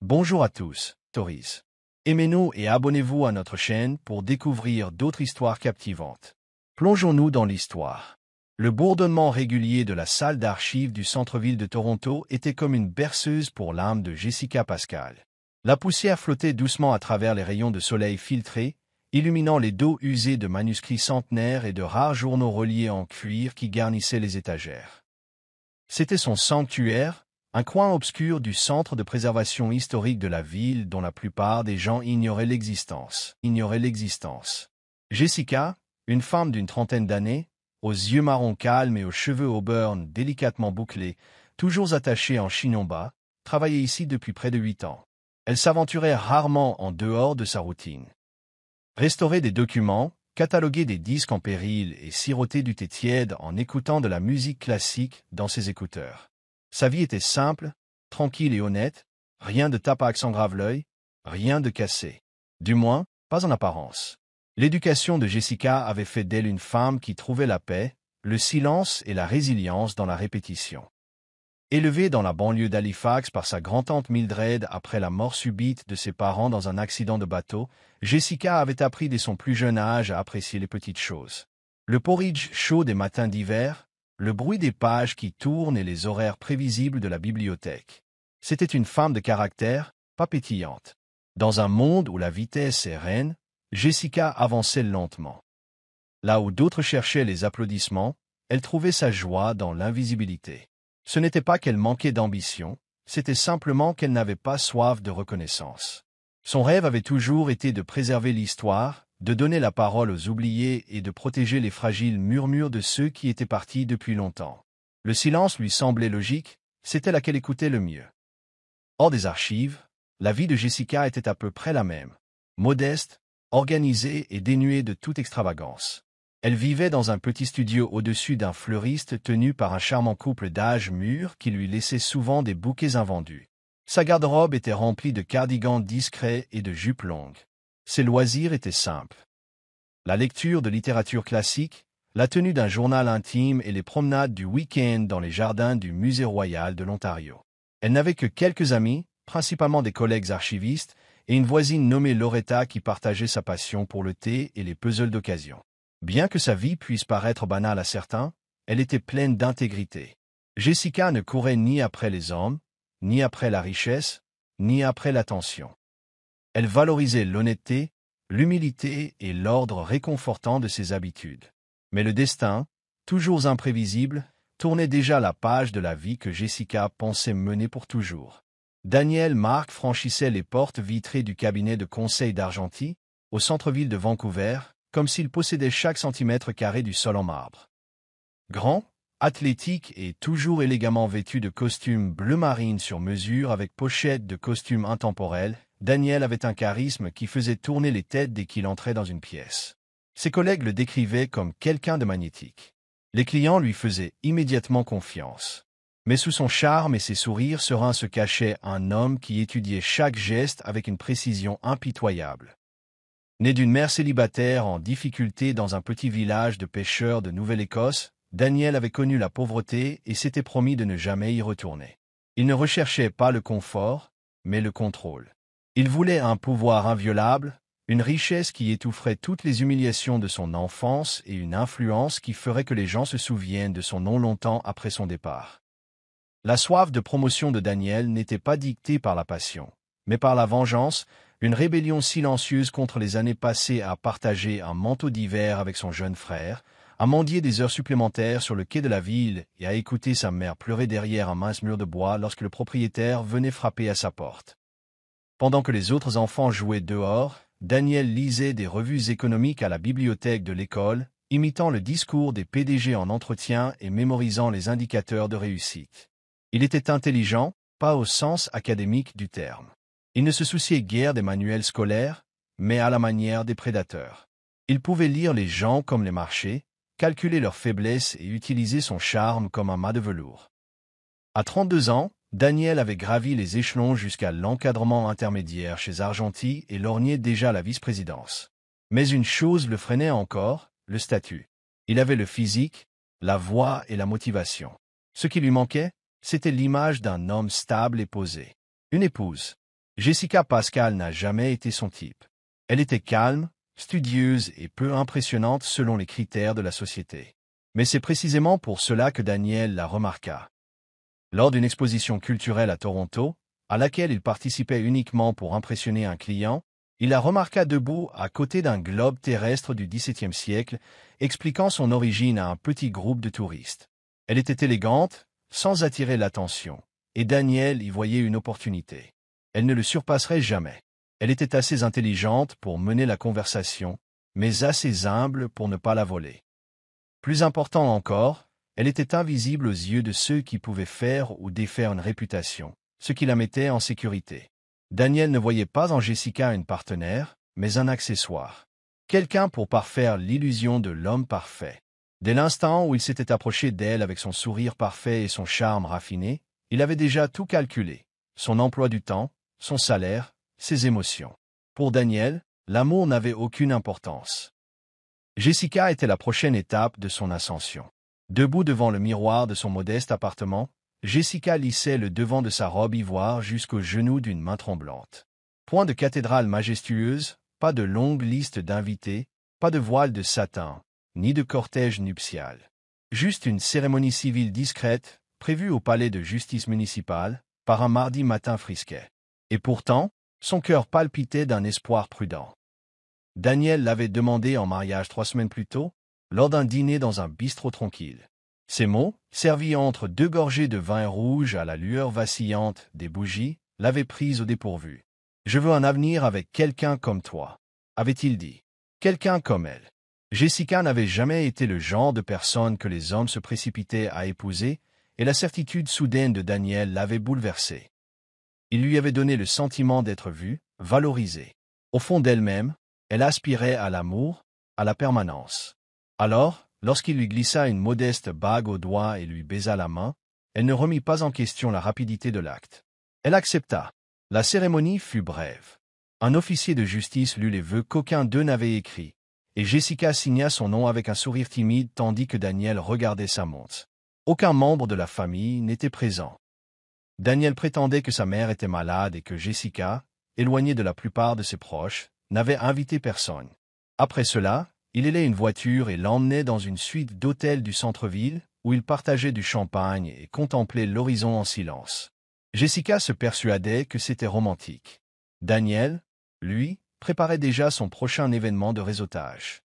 Bonjour à tous, Toris. Aimez-nous et abonnez-vous à notre chaîne pour découvrir d'autres histoires captivantes. Plongeons-nous dans l'histoire. Le bourdonnement régulier de la salle d'archives du centre-ville de Toronto était comme une berceuse pour l'âme de Jessica Pascal. La poussière flottait doucement à travers les rayons de soleil filtrés, illuminant les dos usés de manuscrits centenaires et de rares journaux reliés en cuir qui garnissaient les étagères. C'était son sanctuaire, un coin obscur du centre de préservation historique de la ville dont la plupart des gens ignoraient l'existence. Jessica, une femme d'une trentaine d'années, aux yeux marron calmes et aux cheveux auburn délicatement bouclés, toujours attachés en chignon bas, travaillait ici depuis près de 8 ans. Elle s'aventurait rarement en dehors de sa routine. Restaurer des documents, cataloguer des disques en péril et siroter du thé tiède en écoutant de la musique classique dans ses écouteurs. Sa vie était simple, tranquille et honnête, rien de tape sans grave-l'œil, rien de cassé. Du moins, pas en apparence. L'éducation de Jessica avait fait d'elle une femme qui trouvait la paix, le silence et la résilience dans la répétition. Élevée dans la banlieue d'Halifax par sa grand-tante Mildred après la mort subite de ses parents dans un accident de bateau, Jessica avait appris dès son plus jeune âge à apprécier les petites choses. Le porridge chaud des matins d'hiver, le bruit des pages qui tournent et les horaires prévisibles de la bibliothèque. C'était une femme de caractère, pas pétillante. Dans un monde où la vitesse est reine, Jessica avançait lentement. Là où d'autres cherchaient les applaudissements, elle trouvait sa joie dans l'invisibilité. Ce n'était pas qu'elle manquait d'ambition, c'était simplement qu'elle n'avait pas soif de reconnaissance. Son rêve avait toujours été de préserver l'histoire, de donner la parole aux oubliés et de protéger les fragiles murmures de ceux qui étaient partis depuis longtemps. Le silence lui semblait logique, c'était là qu'elle écoutait le mieux. Hors des archives, la vie de Jessica était à peu près la même. Modeste, organisée et dénuée de toute extravagance. Elle vivait dans un petit studio au-dessus d'un fleuriste tenu par un charmant couple d'âge mûr qui lui laissait souvent des bouquets invendus. Sa garde-robe était remplie de cardigans discrets et de jupes longues. Ses loisirs étaient simples. La lecture de littérature classique, la tenue d'un journal intime et les promenades du week-end dans les jardins du Musée royal de l'Ontario. Elle n'avait que quelques amis, principalement des collègues archivistes, et une voisine nommée Loretta qui partageait sa passion pour le thé et les puzzles d'occasion. Bien que sa vie puisse paraître banale à certains, elle était pleine d'intégrité. Jessica ne courait ni après les hommes, ni après la richesse, ni après l'attention. Elle valorisait l'honnêteté, l'humilité et l'ordre réconfortant de ses habitudes. Mais le destin, toujours imprévisible, tournait déjà la page de la vie que Jessica pensait mener pour toujours. Daniel Mark franchissait les portes vitrées du cabinet de conseil d'Argentie, au centre-ville de Vancouver, comme s'il possédait chaque centimètre carré du sol en marbre. Grand, athlétique et toujours élégamment vêtu de costumes bleu marine sur mesure avec pochette de costumes intemporels, Daniel avait un charisme qui faisait tourner les têtes dès qu'il entrait dans une pièce. Ses collègues le décrivaient comme quelqu'un de magnétique. Les clients lui faisaient immédiatement confiance. Mais sous son charme et ses sourires sereins se cachait un homme qui étudiait chaque geste avec une précision impitoyable. Né d'une mère célibataire en difficulté dans un petit village de pêcheurs de Nouvelle-Écosse, Daniel avait connu la pauvreté et s'était promis de ne jamais y retourner. Il ne recherchait pas le confort, mais le contrôle. Il voulait un pouvoir inviolable, une richesse qui étoufferait toutes les humiliations de son enfance et une influence qui ferait que les gens se souviennent de son nom longtemps après son départ. La soif de promotion de Daniel n'était pas dictée par la passion, mais par la vengeance, une rébellion silencieuse contre les années passées à partager un manteau d'hiver avec son jeune frère, à mendier des heures supplémentaires sur le quai de la ville et à écouter sa mère pleurer derrière un mince mur de bois lorsque le propriétaire venait frapper à sa porte. Pendant que les autres enfants jouaient dehors, Daniel lisait des revues économiques à la bibliothèque de l'école, imitant le discours des PDG en entretien et mémorisant les indicateurs de réussite. Il était intelligent, pas au sens académique du terme. Il ne se souciait guère des manuels scolaires, mais à la manière des prédateurs. Il pouvait lire les gens comme les marchés, calculer leurs faiblesses et utiliser son charme comme un mât de velours. À 32 ans, Daniel avait gravi les échelons jusqu'à l'encadrement intermédiaire chez Argentie et lorgnait déjà la vice-présidence. Mais une chose le freinait encore, le statut. Il avait le physique, la voix et la motivation. Ce qui lui manquait, c'était l'image d'un homme stable et posé. Une épouse. Jessica Pascal n'a jamais été son type. Elle était calme, studieuse et peu impressionnante selon les critères de la société. Mais c'est précisément pour cela que Daniel la remarqua. Lors d'une exposition culturelle à Toronto, à laquelle il participait uniquement pour impressionner un client, il la remarqua debout à côté d'un globe terrestre du XVIIe siècle, expliquant son origine à un petit groupe de touristes. Elle était élégante, sans attirer l'attention, et Daniel y voyait une opportunité. Elle ne le surpasserait jamais. Elle était assez intelligente pour mener la conversation, mais assez humble pour ne pas la voler. Plus important encore, elle était invisible aux yeux de ceux qui pouvaient faire ou défaire une réputation, ce qui la mettait en sécurité. Daniel ne voyait pas en Jessica une partenaire, mais un accessoire. Quelqu'un pour parfaire l'illusion de l'homme parfait. Dès l'instant où il s'était approché d'elle avec son sourire parfait et son charme raffiné, il avait déjà tout calculé. Son emploi du temps, son salaire, ses émotions. Pour Daniel, l'amour n'avait aucune importance. Jessica était la prochaine étape de son ascension. Debout devant le miroir de son modeste appartement, Jessica lissait le devant de sa robe ivoire jusqu'aux genoux d'une main tremblante. Point de cathédrale majestueuse, pas de longue liste d'invités, pas de voile de satin, ni de cortège nuptial. Juste une cérémonie civile discrète, prévue au palais de justice municipale, par un mardi matin frisquet. Et pourtant, son cœur palpitait d'un espoir prudent. Daniel l'avait demandé en mariage 3 semaines plus tôt, lors d'un dîner dans un bistrot tranquille. Ces mots, servis entre 2 gorgées de vin rouge à la lueur vacillante des bougies, l'avaient prise au dépourvu. « Je veux un avenir avec quelqu'un comme toi », avait-il dit. Quelqu'un comme elle. Jessica n'avait jamais été le genre de personne que les hommes se précipitaient à épouser, et la certitude soudaine de Daniel l'avait bouleversée. Il lui avait donné le sentiment d'être vue, valorisée. Au fond d'elle-même, elle aspirait à l'amour, à la permanence. Alors, lorsqu'il lui glissa une modeste bague au doigt et lui baisa la main, elle ne remit pas en question la rapidité de l'acte. Elle accepta. La cérémonie fut brève. Un officier de justice lut les vœux qu'aucun d'eux n'avait écrits, et Jessica signa son nom avec un sourire timide tandis que Daniel regardait sa montre. Aucun membre de la famille n'était présent. Daniel prétendait que sa mère était malade et que Jessica, éloignée de la plupart de ses proches, n'avait invité personne. Après cela, il élait une voiture et l'emmenait dans une suite d'hôtels du centre-ville, où il partageait du champagne et contemplait l'horizon en silence. Jessica se persuadait que c'était romantique. Daniel, lui, préparait déjà son prochain événement de réseautage.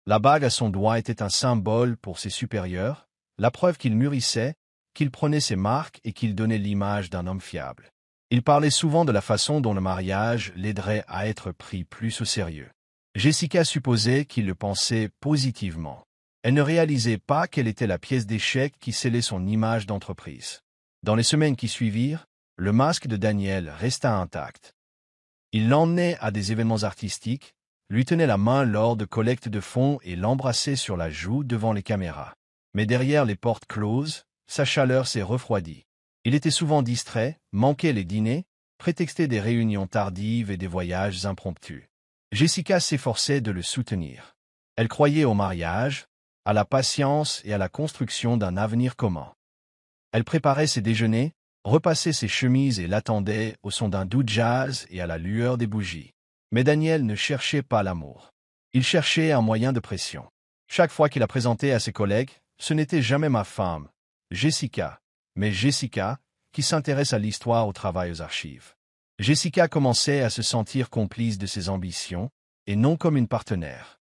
La bague à son doigt était un symbole pour ses supérieurs, la preuve qu'il mûrissait, qu'il prenait ses marques et qu'il donnait l'image d'un homme fiable. Il parlait souvent de la façon dont le mariage l'aiderait à être pris plus au sérieux. Jessica supposait qu'il le pensait positivement. Elle ne réalisait pas quelle était la pièce d'échec qui scellait son image d'entreprise. Dans les semaines qui suivirent, le masque de Daniel resta intact. Il l'emmenait à des événements artistiques, lui tenait la main lors de collectes de fonds et l'embrassait sur la joue devant les caméras. Mais derrière les portes closes, sa chaleur s'est refroidie. Il était souvent distrait, manquait les dîners, prétextait des réunions tardives et des voyages impromptus. Jessica s'efforçait de le soutenir. Elle croyait au mariage, à la patience et à la construction d'un avenir commun. Elle préparait ses déjeuners, repassait ses chemises et l'attendait au son d'un doux jazz et à la lueur des bougies. Mais Daniel ne cherchait pas l'amour. Il cherchait un moyen de pression. Chaque fois qu'il la présentait à ses collègues, ce n'était jamais ma femme, Jessica, mais Jessica, qui s'intéresse à l'histoire, au travail, aux archives. Jessica commençait à se sentir complice de ses ambitions, et non comme une partenaire.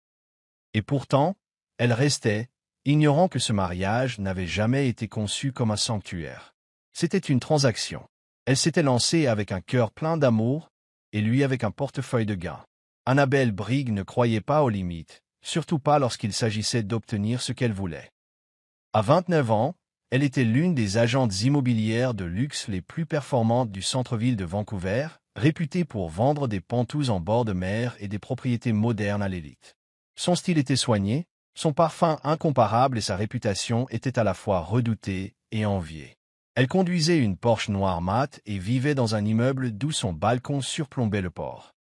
Et pourtant, elle restait, ignorant que ce mariage n'avait jamais été conçu comme un sanctuaire. C'était une transaction. Elle s'était lancée avec un cœur plein d'amour, et lui avec un portefeuille de gain. Annabelle Brigg ne croyait pas aux limites, surtout pas lorsqu'il s'agissait d'obtenir ce qu'elle voulait. À 29 ans, elle était l'une des agentes immobilières de luxe les plus performantes du centre-ville de Vancouver, réputée pour vendre des pantous en bord de mer et des propriétés modernes à l'élite. Son style était soigné, son parfum incomparable et sa réputation étaient à la fois redoutés et enviés. Elle conduisait une Porsche noire mate et vivait dans un immeuble d'où son balcon surplombait le port.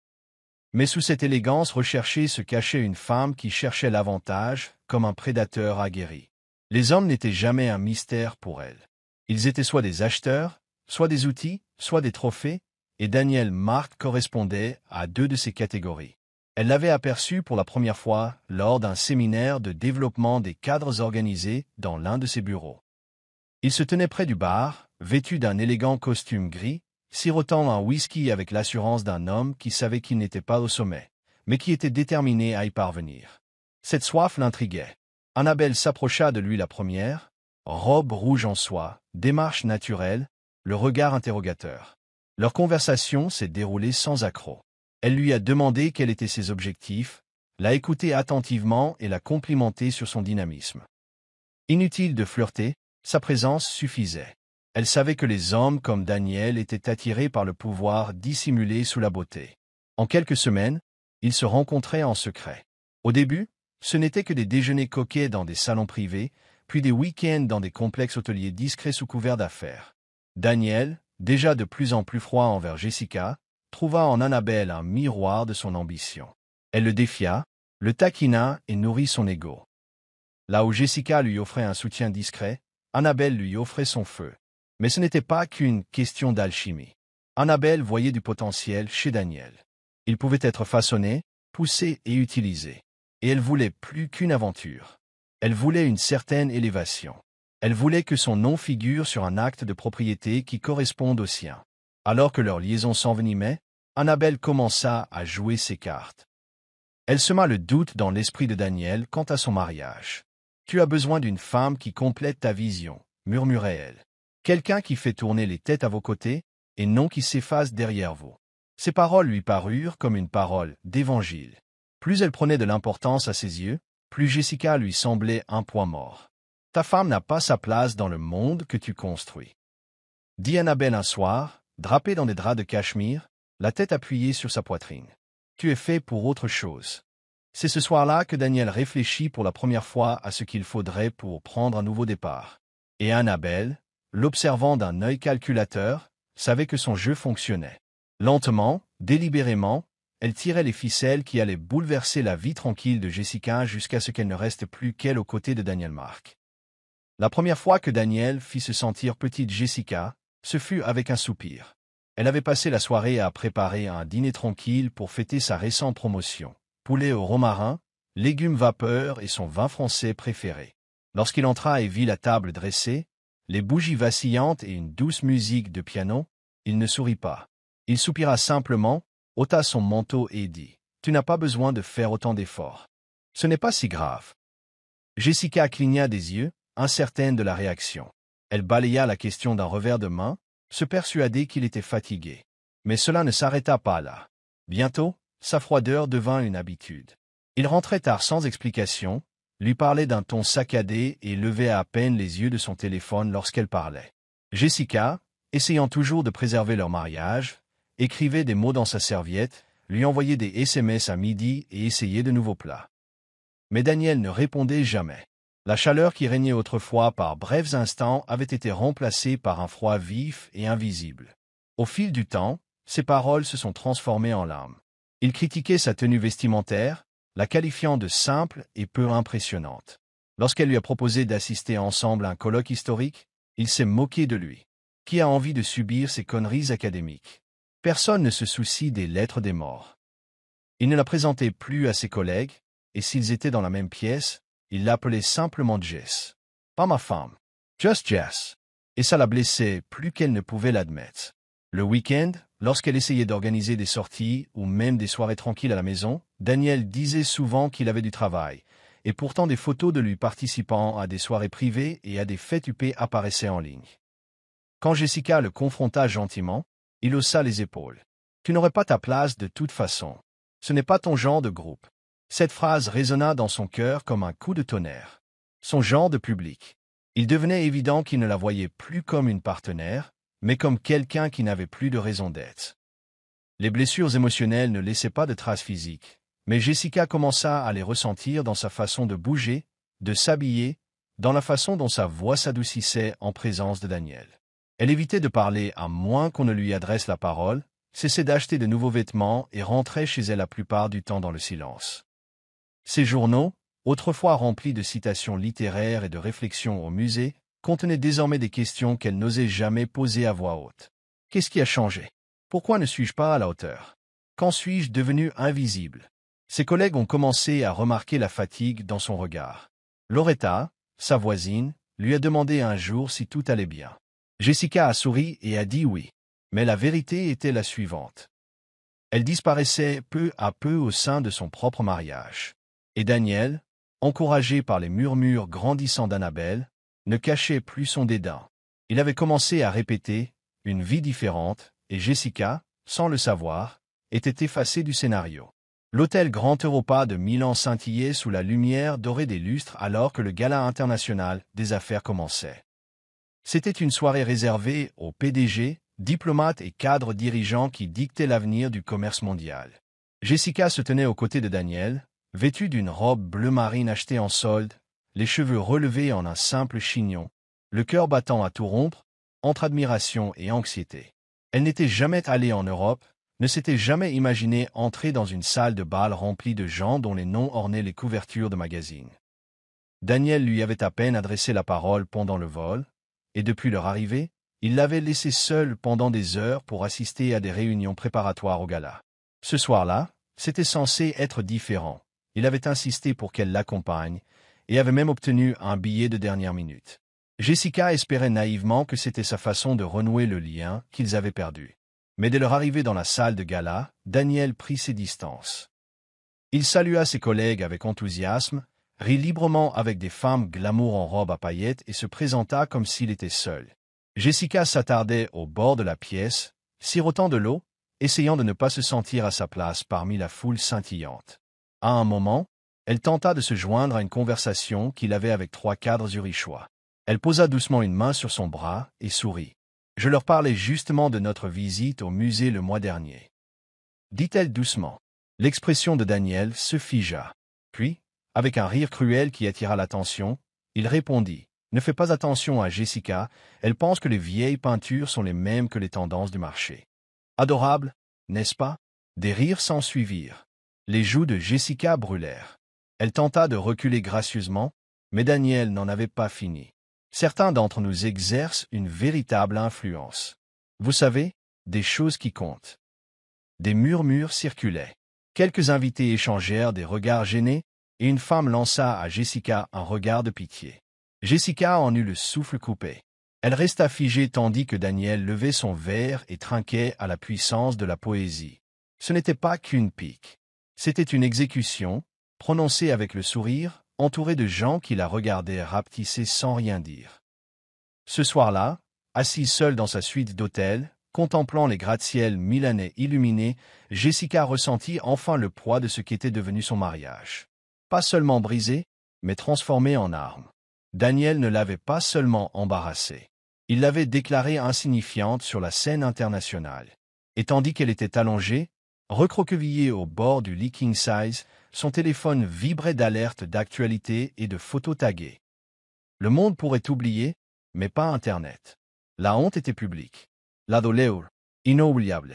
Mais sous cette élégance recherchée se cachait une femme qui cherchait l'avantage, comme un prédateur aguerri. Les hommes n'étaient jamais un mystère pour elle. Ils étaient soit des acheteurs, soit des outils, soit des trophées, et Daniel Mark correspondait à deux de ces catégories. Elle l'avait aperçu pour la première fois lors d'un séminaire de développement des cadres organisés dans l'un de ses bureaux. Il se tenait près du bar, vêtu d'un élégant costume gris, sirotant un whisky avec l'assurance d'un homme qui savait qu'il n'était pas au sommet, mais qui était déterminé à y parvenir. Cette soif l'intriguait. Annabelle s'approcha de lui la première, robe rouge en soie, démarche naturelle, le regard interrogateur. Leur conversation s'est déroulée sans accroc. Elle lui a demandé quels étaient ses objectifs, l'a écouté attentivement et l'a complimenté sur son dynamisme. Inutile de flirter, sa présence suffisait. Elle savait que les hommes comme Daniel étaient attirés par le pouvoir dissimulé sous la beauté. En quelques semaines, ils se rencontraient en secret. Au début, ce n'était que des déjeuners coquets dans des salons privés, puis des week-ends dans des complexes hôteliers discrets sous couvert d'affaires. Daniel, déjà de plus en plus froid envers Jessica, trouva en Annabelle un miroir de son ambition. Elle le défia, le taquina et nourrit son ego. Là où Jessica lui offrait un soutien discret, Annabelle lui offrait son feu. Mais ce n'était pas qu'une question d'alchimie. Annabelle voyait du potentiel chez Daniel. Il pouvait être façonné, poussé et utilisé. Et elle voulait plus qu'une aventure. Elle voulait une certaine élévation. Elle voulait que son nom figure sur un acte de propriété qui corresponde au sien. Alors que leur liaison s'envenimait, Annabelle commença à jouer ses cartes. Elle sema le doute dans l'esprit de Daniel quant à son mariage. « Tu as besoin d'une femme qui complète ta vision », murmurait-elle. « Quelqu'un qui fait tourner les têtes à vos côtés, et non qui s'efface derrière vous. » Ces paroles lui parurent comme une parole d'évangile. Plus elle prenait de l'importance à ses yeux, plus Jessica lui semblait un poids mort. « Ta femme n'a pas sa place dans le monde que tu construis. » dit Annabelle un soir, drapée dans des draps de cachemire, la tête appuyée sur sa poitrine. « Tu es fait pour autre chose. » C'est ce soir-là que Daniel réfléchit pour la première fois à ce qu'il faudrait pour prendre un nouveau départ. Et Annabelle, l'observant d'un œil calculateur, savait que son jeu fonctionnait. Lentement, délibérément, elle tirait les ficelles qui allaient bouleverser la vie tranquille de Jessica jusqu'à ce qu'elle ne reste plus qu'elle aux côtés de Daniel Mark. La première fois que Daniel fit se sentir petite Jessica, ce fut avec un soupir. Elle avait passé la soirée à préparer un dîner tranquille pour fêter sa récente promotion. Poulet au romarin, légumes vapeur et son vin français préféré. Lorsqu'il entra et vit la table dressée, les bougies vacillantes et une douce musique de piano, il ne sourit pas. Il soupira simplement, ôta son manteau et dit « Tu n'as pas besoin de faire autant d'efforts. Ce n'est pas si grave. » Jessica cligna des yeux, incertaine de la réaction. Elle balaya la question d'un revers de main, se persuadait qu'il était fatigué. Mais cela ne s'arrêta pas là. Bientôt, sa froideur devint une habitude. Il rentrait tard sans explication, lui parlait d'un ton saccadé et levait à peine les yeux de son téléphone lorsqu'elle parlait. Jessica, essayant toujours de préserver leur mariage, écrivait des mots dans sa serviette, lui envoyait des SMS à midi et essayait de nouveaux plats. Mais Daniel ne répondait jamais. La chaleur qui régnait autrefois par brefs instants avait été remplacée par un froid vif et invisible. Au fil du temps, ses paroles se sont transformées en larmes. Il critiquait sa tenue vestimentaire, la qualifiant de simple et peu impressionnante. Lorsqu'elle lui a proposé d'assister ensemble à un colloque historique, il s'est moqué de lui. Qui a envie de subir ces conneries académiques? Personne ne se soucie des lettres des morts. Il ne la présentait plus à ses collègues, et s'ils étaient dans la même pièce, il l'appelait simplement Jess. Pas ma femme. Just Jess. Et ça la blessait plus qu'elle ne pouvait l'admettre. Le week-end, lorsqu'elle essayait d'organiser des sorties ou même des soirées tranquilles à la maison, Daniel disait souvent qu'il avait du travail, et pourtant des photos de lui participant à des soirées privées et à des fêtes huppées apparaissaient en ligne. Quand Jessica le confronta gentiment, il haussa les épaules. « Tu n'aurais pas ta place de toute façon. Ce n'est pas ton genre de groupe. » Cette phrase résonna dans son cœur comme un coup de tonnerre. Son genre de public. Il devenait évident qu'il ne la voyait plus comme une partenaire, mais comme quelqu'un qui n'avait plus de raison d'être. Les blessures émotionnelles ne laissaient pas de traces physiques, mais Jessica commença à les ressentir dans sa façon de bouger, de s'habiller, dans la façon dont sa voix s'adoucissait en présence de Daniel. Elle évitait de parler à moins qu'on ne lui adresse la parole, cessait d'acheter de nouveaux vêtements et rentrait chez elle la plupart du temps dans le silence. Ses journaux, autrefois remplis de citations littéraires et de réflexions au musée, contenaient désormais des questions qu'elle n'osait jamais poser à voix haute. Qu'est-ce qui a changé? Pourquoi ne suis-je pas à la hauteur? Quand suis-je devenu invisible? Ses collègues ont commencé à remarquer la fatigue dans son regard. Loretta, sa voisine, lui a demandé un jour si tout allait bien. Jessica a souri et a dit oui. Mais la vérité était la suivante. Elle disparaissait peu à peu au sein de son propre mariage. Et Daniel, encouragé par les murmures grandissants d'Annabelle, ne cachait plus son dédain. Il avait commencé à répéter « une vie différente » et Jessica, sans le savoir, était effacée du scénario. L'hôtel Grand Europa de Milan scintillait sous la lumière dorée des lustres alors que le gala international des affaires commençait. C'était une soirée réservée aux PDG, diplomates et cadres dirigeants qui dictaient l'avenir du commerce mondial. Jessica se tenait aux côtés de Daniel, vêtue d'une robe bleu marine achetée en solde, les cheveux relevés en un simple chignon, le cœur battant à tout rompre, entre admiration et anxiété. Elle n'était jamais allée en Europe, ne s'était jamais imaginée entrer dans une salle de bal remplie de gens dont les noms ornaient les couvertures de magazines. Daniel lui avait à peine adressé la parole pendant le vol, et depuis leur arrivée, il l'avait laissée seule pendant des heures pour assister à des réunions préparatoires au gala. Ce soir-là, c'était censé être différent. Il avait insisté pour qu'elle l'accompagne, et avait même obtenu un billet de dernière minute. Jessica espérait naïvement que c'était sa façon de renouer le lien qu'ils avaient perdu. Mais dès leur arrivée dans la salle de gala, Daniel prit ses distances. Il salua ses collègues avec enthousiasme, rit librement avec des femmes glamour en robe à paillettes et se présenta comme s'il était seul. Jessica s'attardait au bord de la pièce, sirotant de l'eau, essayant de ne pas se sentir à sa place parmi la foule scintillante. À un moment, elle tenta de se joindre à une conversation qu'il avait avec 3 cadres zurichois. Elle posa doucement une main sur son bras et sourit. « Je leur parlais justement de notre visite au musée le mois dernier. » dit-elle doucement. L'expression de Daniel se figea. Puis, avec un rire cruel qui attira l'attention, il répondit « Ne fais pas attention à Jessica, elle pense que les vieilles peintures sont les mêmes que les tendances du marché. » Adorable, n'est-ce pas? Des rires s'ensuivirent. Les joues de Jessica brûlèrent. Elle tenta de reculer gracieusement, mais Daniel n'en avait pas fini. Certains d'entre nous exercent une véritable influence. Vous savez, des choses qui comptent. Des murmures circulaient. Quelques invités échangèrent des regards gênés, et une femme lança à Jessica un regard de pitié. Jessica en eut le souffle coupé. Elle resta figée tandis que Daniel levait son verre et trinquait à la puissance de la poésie. Ce n'était pas qu'une pique. C'était une exécution, prononcée avec le sourire, entourée de gens qui la regardaient rapetisser sans rien dire. Ce soir-là, assise seule dans sa suite d'hôtel, contemplant les gratte-ciels milanais illuminés, Jessica ressentit enfin le poids de ce qu'était devenu son mariage. Pas seulement brisé, mais transformé en arme. Daniel ne l'avait pas seulement embarrassée. Il l'avait déclarée insignifiante sur la scène internationale. Et tandis qu'elle était allongée, recroquevillée au bord du lit king size, son téléphone vibrait d'alertes d'actualité et de photos taguées. Le monde pourrait oublier, mais pas Internet. La honte était publique. La douleur, inoubliable.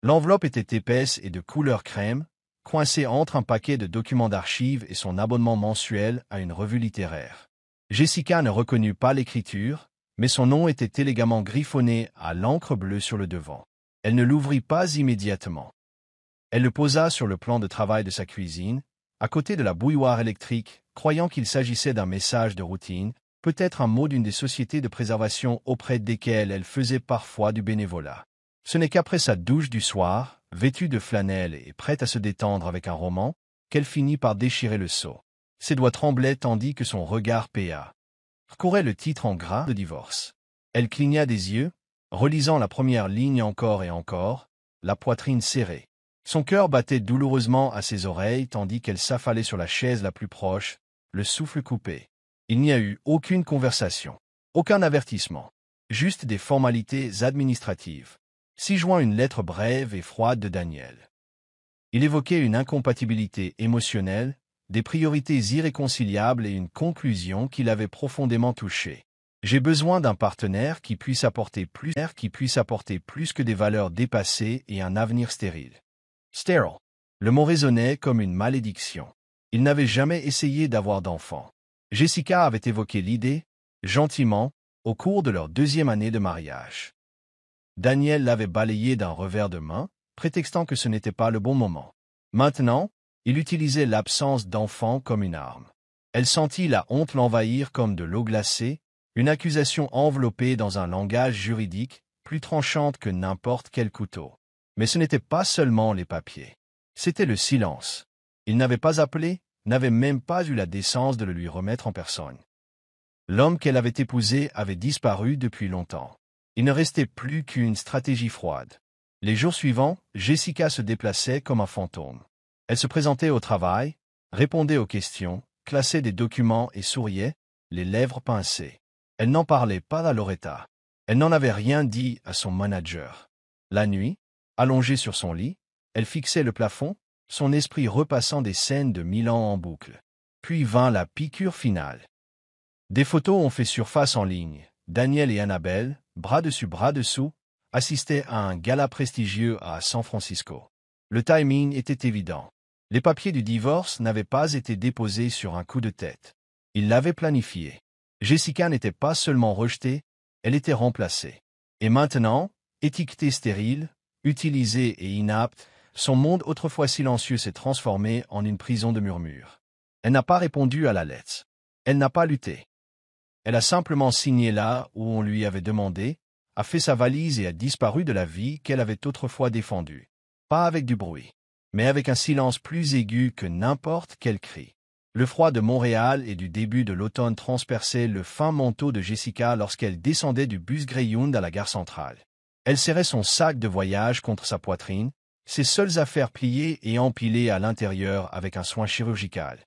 L'enveloppe était épaisse et de couleur crème, coincée entre un paquet de documents d'archives et son abonnement mensuel à une revue littéraire. Jessica ne reconnut pas l'écriture, mais son nom était élégamment griffonné à l'encre bleue sur le devant. Elle ne l'ouvrit pas immédiatement. Elle le posa sur le plan de travail de sa cuisine, à côté de la bouilloire électrique, croyant qu'il s'agissait d'un message de routine, peut-être un mot d'une des sociétés de préservation auprès desquelles elle faisait parfois du bénévolat. Ce n'est qu'après sa douche du soir, vêtue de flanelle et prête à se détendre avec un roman, qu'elle finit par déchirer le seau. Ses doigts tremblaient tandis que son regard péa. Courait le titre en gras de divorce. Elle cligna des yeux, relisant la première ligne encore et encore, la poitrine serrée. Son cœur battait douloureusement à ses oreilles tandis qu'elle s'affalait sur la chaise la plus proche, le souffle coupé. Il n'y a eu aucune conversation, aucun avertissement, juste des formalités administratives. S'y joint une lettre brève et froide de Daniel. Il évoquait une incompatibilité émotionnelle, des priorités irréconciliables et une conclusion qui l'avait profondément touché. J'ai besoin d'un partenaire qui puisse apporter plus que des valeurs dépassées et un avenir stérile. Sterile. Le mot résonnait comme une malédiction. Il n'avait jamais essayé d'avoir d'enfant. Jessica avait évoqué l'idée, gentiment, au cours de leur 2e année de mariage. Daniel l'avait balayé d'un revers de main, prétextant que ce n'était pas le bon moment. Maintenant, il utilisait l'absence d'enfant comme une arme. Elle sentit la honte l'envahir comme de l'eau glacée, une accusation enveloppée dans un langage juridique, plus tranchante que n'importe quel couteau. Mais ce n'était pas seulement les papiers. C'était le silence. Il n'avait pas appelé, n'avait même pas eu la décence de le lui remettre en personne. L'homme qu'elle avait épousé avait disparu depuis longtemps. Il ne restait plus qu'une stratégie froide. Les jours suivants, Jessica se déplaçait comme un fantôme. Elle se présentait au travail, répondait aux questions, classait des documents et souriait, les lèvres pincées. Elle n'en parlait pas à Loretta. Elle n'en avait rien dit à son manager. La nuit, allongée sur son lit, elle fixait le plafond, son esprit repassant des scènes de Milan en boucle. Puis vint la piqûre finale. Des photos ont fait surface en ligne. Daniel et Annabelle, bras dessus bras dessous, assistaient à un gala prestigieux à San Francisco. Le timing était évident. Les papiers du divorce n'avaient pas été déposés sur un coup de tête. Ils l'avaient planifié. Jessica n'était pas seulement rejetée, elle était remplacée. Et maintenant, étiquetée stérile, utilisée et inapte, son monde autrefois silencieux s'est transformé en une prison de murmures. Elle n'a pas répondu à la lettre. Elle n'a pas lutté. Elle a simplement signé là où on lui avait demandé, a fait sa valise et a disparu de la vie qu'elle avait autrefois défendue. Pas avec du bruit, mais avec un silence plus aigu que n'importe quel cri. Le froid de Montréal et du début de l'automne transperçait le fin manteau de Jessica lorsqu'elle descendait du bus Greyhound à la gare centrale. Elle serrait son sac de voyage contre sa poitrine, ses seules affaires pliées et empilées à l'intérieur avec un soin chirurgical.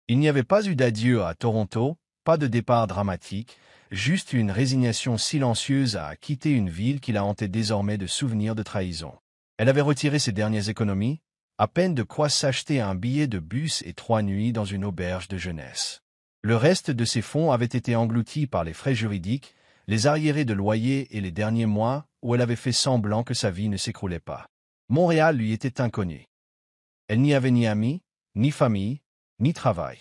Il n'y avait pas eu d'adieu à Toronto, pas de départ dramatique, juste une résignation silencieuse à quitter une ville qui la hantait désormais de souvenirs de trahison. Elle avait retiré ses dernières économies, à peine de quoi s'acheter un billet de bus et 3 nuits dans une auberge de jeunesse. Le reste de ses fonds avait été englouti par les frais juridiques, les arriérés de loyer et les derniers mois où elle avait fait semblant que sa vie ne s'écroulait pas. Montréal lui était inconnu. Elle n'y avait ni amis, ni famille, ni travail.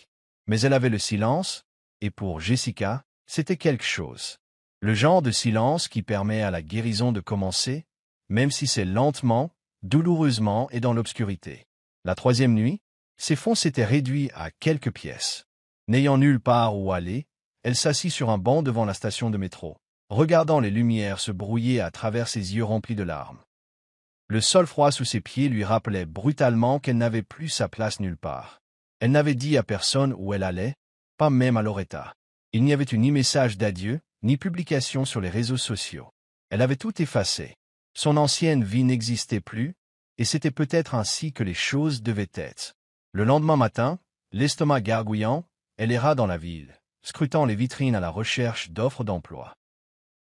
Mais elle avait le silence, et pour Jessica, c'était quelque chose. Le genre de silence qui permet à la guérison de commencer, même si c'est lentement, douloureusement et dans l'obscurité. La 3e nuit, ses fonds s'étaient réduits à quelques pièces. N'ayant nulle part où aller, elle s'assit sur un banc devant la station de métro, regardant les lumières se brouiller à travers ses yeux remplis de larmes. Le sol froid sous ses pieds lui rappelait brutalement qu'elle n'avait plus sa place nulle part. Elle n'avait dit à personne où elle allait, pas même à Loretta. Il n'y avait eu ni message d'adieu, ni publication sur les réseaux sociaux. Elle avait tout effacé. Son ancienne vie n'existait plus, et c'était peut-être ainsi que les choses devaient être. Le lendemain matin, l'estomac gargouillant, elle erra dans la ville, scrutant les vitrines à la recherche d'offres d'emploi.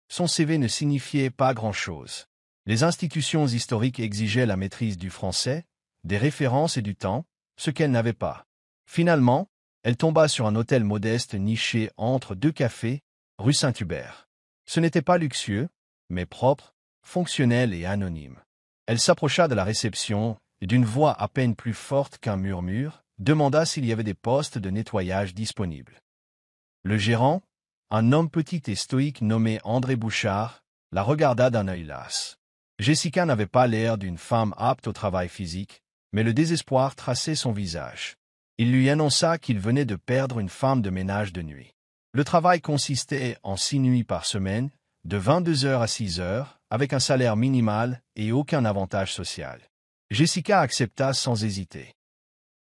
Son CV ne signifiait pas grand-chose. Les institutions historiques exigeaient la maîtrise du français, des références et du temps, ce qu'elle n'avait pas. Finalement, elle tomba sur un hôtel modeste niché entre 2 cafés, rue Saint-Hubert. Ce n'était pas luxueux, mais propre, fonctionnel et anonyme. Elle s'approcha de la réception et d'une voix à peine plus forte qu'un murmure, demanda s'il y avait des postes de nettoyage disponibles. Le gérant, un homme petit et stoïque nommé André Bouchard, la regarda d'un œil las. Jessica n'avait pas l'air d'une femme apte au travail physique, mais le désespoir traçait son visage. Il lui annonça qu'il venait de perdre une femme de ménage de nuit. Le travail consistait en 6 nuits par semaine, de 22 heures à 6 heures, avec un salaire minimal et aucun avantage social. Jessica accepta sans hésiter.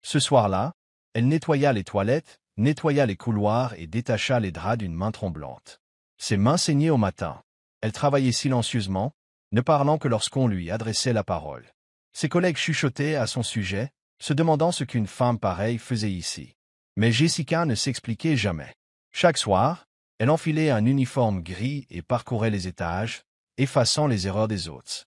Ce soir-là, elle nettoya les toilettes, nettoya les couloirs et détacha les draps d'une main tremblante. Ses mains saignaient au matin. Elle travaillait silencieusement, ne parlant que lorsqu'on lui adressait la parole. Ses collègues chuchotaient à son sujet, se demandant ce qu'une femme pareille faisait ici. Mais Jessica ne s'expliquait jamais. Chaque soir, elle enfilait un uniforme gris et parcourait les étages, effaçant les erreurs des autres.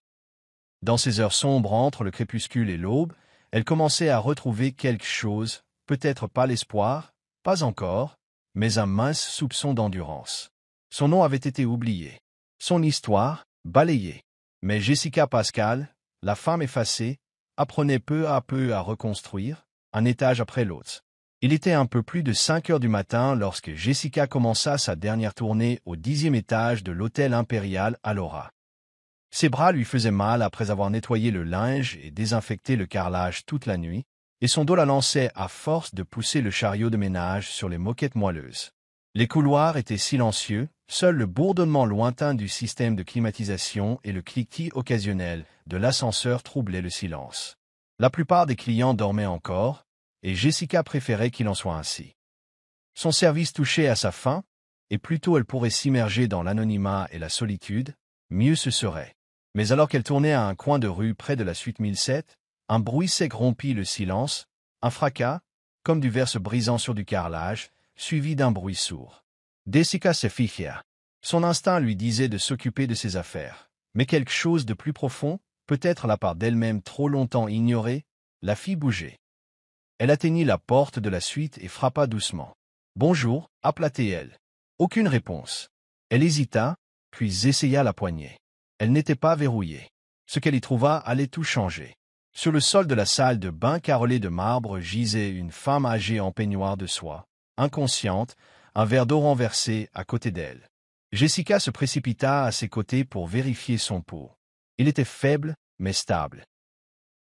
Dans ces heures sombres entre le crépuscule et l'aube, elle commençait à retrouver quelque chose, peut-être pas l'espoir, pas encore, mais un mince soupçon d'endurance. Son nom avait été oublié. Son histoire, balayée. Mais Jessica Pascal, la femme effacée, apprenait peu à peu à reconstruire, un étage après l'autre. Il était un peu plus de 5 heures du matin lorsque Jessica commença sa dernière tournée au 10e étage de l'hôtel impérial à Laura. Ses bras lui faisaient mal après avoir nettoyé le linge et désinfecté le carrelage toute la nuit, et son dos la lançait à force de pousser le chariot de ménage sur les moquettes moelleuses. Les couloirs étaient silencieux, seul le bourdonnement lointain du système de climatisation et le cliquetis occasionnel de l'ascenseur troublaient le silence. La plupart des clients dormaient encore, et Jessica préférait qu'il en soit ainsi. Son service touchait à sa fin, et plus tôt elle pourrait s'immerger dans l'anonymat et la solitude, mieux ce serait. Mais alors qu'elle tournait à un coin de rue près de la suite 1007, un bruit sec rompit le silence, un fracas, comme du verre se brisant sur du carrelage, suivi d'un bruit sourd. Jessica se ficha. Son instinct lui disait de s'occuper de ses affaires. Mais quelque chose de plus profond, peut-être la part d'elle-même trop longtemps ignorée, la fit bouger. Elle atteignit la porte de la suite et frappa doucement. « Bonjour » appela-t-elle. Aucune réponse. Elle hésita, puis essaya la poignée. Elle n'était pas verrouillée. Ce qu'elle y trouva allait tout changer. Sur le sol de la salle de bain carrelée de marbre gisait une femme âgée en peignoir de soie, inconsciente, un verre d'eau renversé à côté d'elle. Jessica se précipita à ses côtés pour vérifier son pouls. Il était faible, mais stable.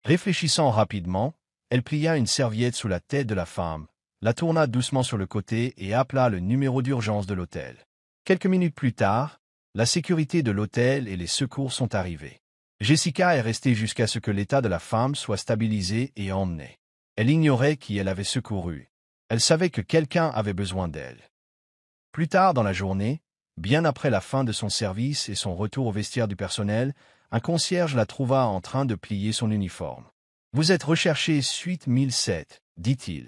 Réfléchissant rapidement, elle plia une serviette sous la tête de la femme, la tourna doucement sur le côté et appela le numéro d'urgence de l'hôtel. Quelques minutes plus tard, la sécurité de l'hôtel et les secours sont arrivés. Jessica est restée jusqu'à ce que l'état de la femme soit stabilisé et emmené. Elle ignorait qui elle avait secouru. Elle savait que quelqu'un avait besoin d'elle. Plus tard dans la journée, bien après la fin de son service et son retour au vestiaire du personnel, un concierge la trouva en train de plier son uniforme. « Vous êtes recherché suite 1007, dit-il.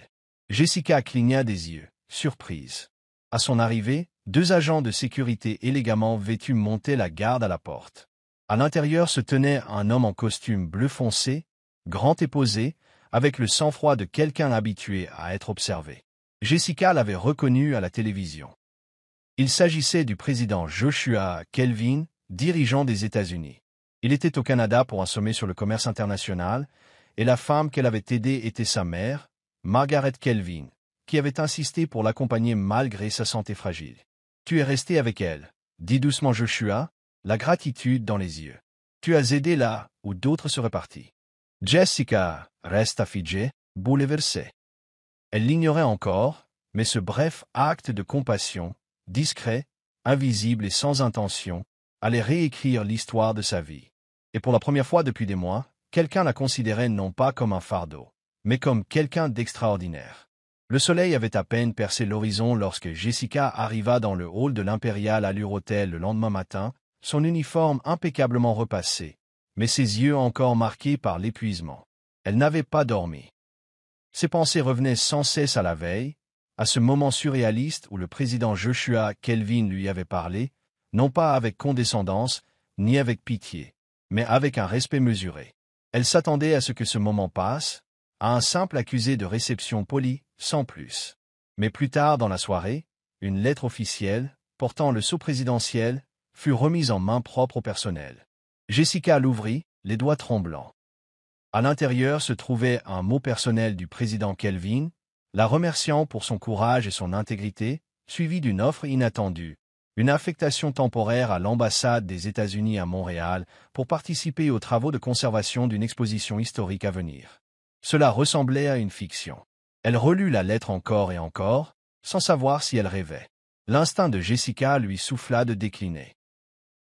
Jessica cligna des yeux, surprise. À son arrivée, 2 agents de sécurité élégamment vêtus montaient la garde à la porte. À l'intérieur se tenait un homme en costume bleu foncé, grand et posé, avec le sang-froid de quelqu'un habitué à être observé. Jessica l'avait reconnu à la télévision. Il s'agissait du président Joshua Kelvin, dirigeant des États-Unis. Il était au Canada pour un sommet sur le commerce international, et la femme qu'elle avait aidée était sa mère, Margaret Kelvin, qui avait insisté pour l'accompagner malgré sa santé fragile. « Tu es resté avec elle » dit doucement Joshua, la gratitude dans les yeux. « Tu as aidé là où d'autres seraient partis. » Jessica resta figée, bouleversée. Elle l'ignorait encore, mais ce bref acte de compassion, discret, invisible et sans intention, allait réécrire l'histoire de sa vie. Et pour la première fois depuis des mois, quelqu'un la considérait non pas comme un fardeau, mais comme quelqu'un d'extraordinaire. Le soleil avait à peine percé l'horizon lorsque Jessica arriva dans le hall de l'Imperial Allure Hotel le lendemain matin, son uniforme impeccablement repassé, mais ses yeux encore marqués par l'épuisement. Elle n'avait pas dormi. Ses pensées revenaient sans cesse à la veille, à ce moment surréaliste où le président Joshua Kelvin lui avait parlé, non pas avec condescendance, ni avec pitié, mais avec un respect mesuré. Elle s'attendait à ce que ce moment passe, à un simple accusé de réception polie, sans plus. Mais plus tard dans la soirée, une lettre officielle, portant le sceau présidentiel, fut remise en main propre au personnel. Jessica l'ouvrit, les doigts tremblants. À l'intérieur se trouvait un mot personnel du président Kelvin, la remerciant pour son courage et son intégrité, suivi d'une offre inattendue, une affectation temporaire à l'ambassade des États-Unis à Montréal pour participer aux travaux de conservation d'une exposition historique à venir. Cela ressemblait à une fiction. Elle relut la lettre encore et encore, sans savoir si elle rêvait. L'instinct de Jessica lui souffla de décliner.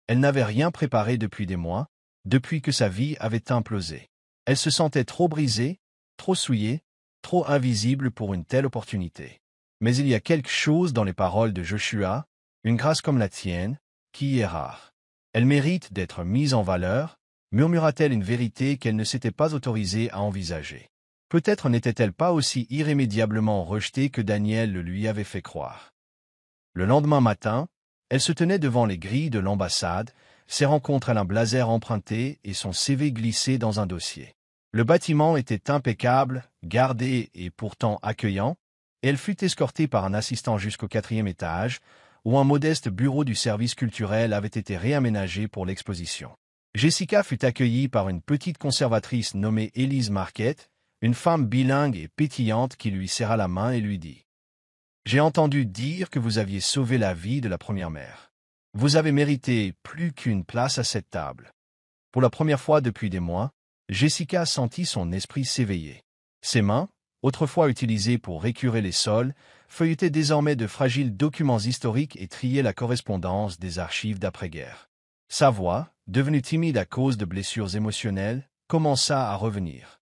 Elle n'avait rien préparé depuis des mois, depuis que sa vie avait implosé. Elle se sentait trop brisée, trop souillée, trop invisible pour une telle opportunité. Mais il y a quelque chose dans les paroles de Joshua, une grâce comme la tienne, qui est rare. Elle mérite d'être mise en valeur, murmura-t-elle une vérité qu'elle ne s'était pas autorisée à envisager. Peut-être n'était-elle pas aussi irrémédiablement rejetée que Daniel le lui avait fait croire. Le lendemain matin, elle se tenait devant les grilles de l'ambassade, serrant contre elle un blazer emprunté et son CV glissé dans un dossier. Le bâtiment était impeccable, gardé et pourtant accueillant, et elle fut escortée par un assistant jusqu'au 4e étage, où un modeste bureau du service culturel avait été réaménagé pour l'exposition. Jessica fut accueillie par une petite conservatrice nommée Élise Marquette, une femme bilingue et pétillante qui lui serra la main et lui dit « J'ai entendu dire que vous aviez sauvé la vie de la première mère. Vous avez mérité plus qu'une place à cette table. » Pour la première fois depuis des mois, Jessica sentit son esprit s'éveiller. Ses mains, autrefois utilisées pour récurer les sols, feuilletaient désormais de fragiles documents historiques et triaient la correspondance des archives d'après-guerre. Sa voix, devenue timide à cause de blessures émotionnelles, commença à revenir.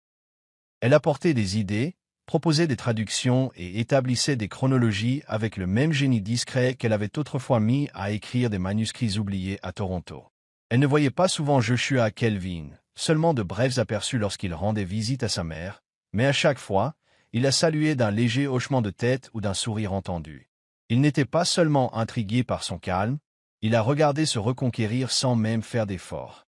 Elle apportait des idées, proposait des traductions et établissait des chronologies avec le même génie discret qu'elle avait autrefois mis à écrire des manuscrits oubliés à Toronto. Elle ne voyait pas souvent Joshua Kelvin, seulement de brefs aperçus lorsqu'il rendait visite à sa mère, mais à chaque fois, il la saluait d'un léger hochement de tête ou d'un sourire entendu. Il n'était pas seulement intrigué par son calme, il la regardait se reconquérir sans même faire d'effort.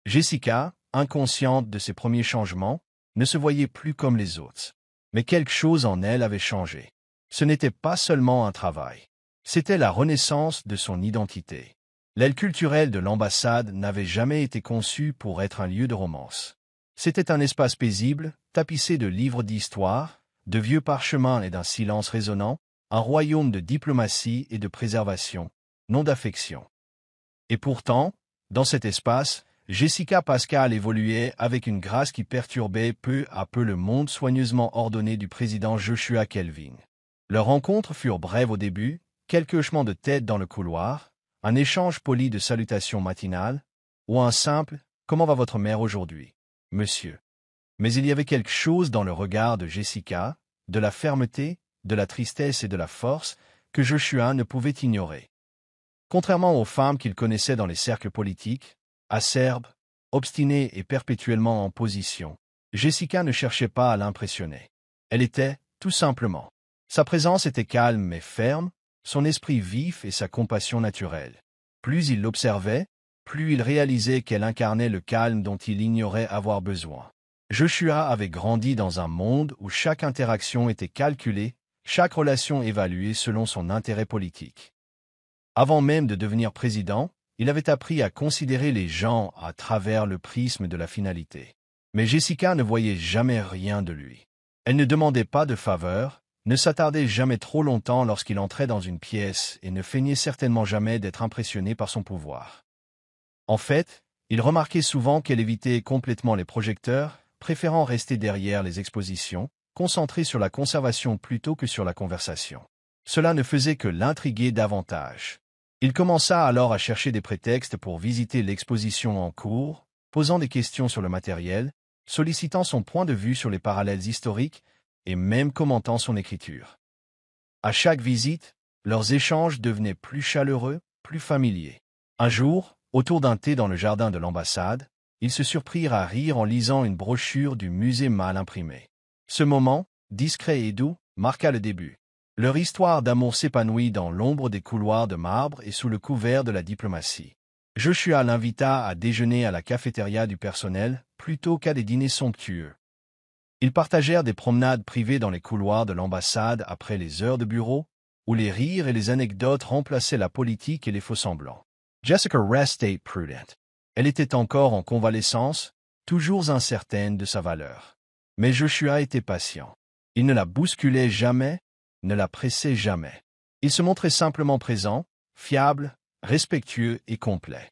Jessica, inconsciente de ses premiers changements, ne se voyait plus comme les autres. Mais quelque chose en elle avait changé. Ce n'était pas seulement un travail. C'était la renaissance de son identité. L'aile culturelle de l'ambassade n'avait jamais été conçue pour être un lieu de romance. C'était un espace paisible, tapissé de livres d'histoire, de vieux parchemins et d'un silence résonnant, un royaume de diplomatie et de préservation, non d'affection. Et pourtant, dans cet espace, Jessica Pascal évoluait avec une grâce qui perturbait peu à peu le monde soigneusement ordonné du président Joshua Kelvin. Leurs rencontres furent brèves au début, quelques hochements de tête dans le couloir, un échange poli de salutations matinales, ou un simple « Comment va votre mère aujourd'hui, monsieur ?» Mais il y avait quelque chose dans le regard de Jessica, de la fermeté, de la tristesse et de la force, que Joshua ne pouvait ignorer. Contrairement aux femmes qu'il connaissait dans les cercles politiques, acerbe, obstinée et perpétuellement en position, Jessica ne cherchait pas à l'impressionner. Elle était, tout simplement. Sa présence était calme mais ferme, son esprit vif et sa compassion naturelle. Plus il l'observait, plus il réalisait qu'elle incarnait le calme dont il ignorait avoir besoin. Joshua avait grandi dans un monde où chaque interaction était calculée, chaque relation évaluée selon son intérêt politique. Avant même de devenir président, il avait appris à considérer les gens à travers le prisme de la finalité. Mais Jessica ne voyait jamais rien de lui. Elle ne demandait pas de faveur, ne s'attardait jamais trop longtemps lorsqu'il entrait dans une pièce et ne feignait certainement jamais d'être impressionné par son pouvoir. En fait, il remarquait souvent qu'elle évitait complètement les projecteurs, préférant rester derrière les expositions, concentrée sur la conservation plutôt que sur la conversation. Cela ne faisait que l'intriguer davantage. Il commença alors à chercher des prétextes pour visiter l'exposition en cours, posant des questions sur le matériel, sollicitant son point de vue sur les parallèles historiques et même commentant son écriture. À chaque visite, leurs échanges devenaient plus chaleureux, plus familiers. Un jour, autour d'un thé dans le jardin de l'ambassade, ils se surprirent à rire en lisant une brochure du musée mal imprimée. Ce moment, discret et doux, marqua le début. Leur histoire d'amour s'épanouit dans l'ombre des couloirs de marbre et sous le couvert de la diplomatie. Joshua l'invita à déjeuner à la cafétéria du personnel plutôt qu'à des dîners somptueux. Ils partagèrent des promenades privées dans les couloirs de l'ambassade après les heures de bureau, où les rires et les anecdotes remplaçaient la politique et les faux-semblants. Jessica restait prudente. Elle était encore en convalescence, toujours incertaine de sa valeur. Mais Joshua était patient. Il ne la bousculait jamais, ne la pressait jamais. Il se montrait simplement présent, fiable, respectueux et complet.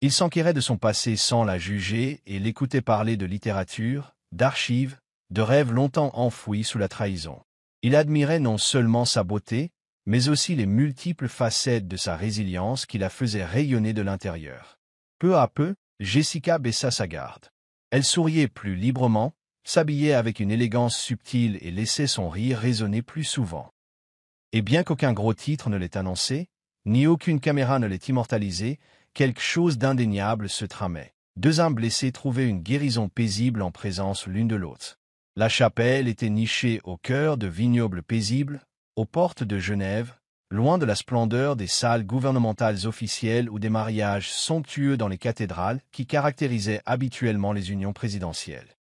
Il s'enquérait de son passé sans la juger et l'écoutait parler de littérature, d'archives, de rêves longtemps enfouis sous la trahison. Il admirait non seulement sa beauté, mais aussi les multiples facettes de sa résilience qui la faisaient rayonner de l'intérieur. Peu à peu, Jessica baissa sa garde. Elle souriait plus librement, s'habillait avec une élégance subtile et laissait son rire résonner plus souvent. Et bien qu'aucun gros titre ne l'ait annoncé, ni aucune caméra ne l'ait immortalisé, quelque chose d'indéniable se tramait. Deux âmes blessées trouvaient une guérison paisible en présence l'une de l'autre. La chapelle était nichée au cœur de vignobles paisibles, aux portes de Genève, loin de la splendeur des salles gouvernementales officielles ou des mariages somptueux dans les cathédrales qui caractérisaient habituellement les unions présidentielles.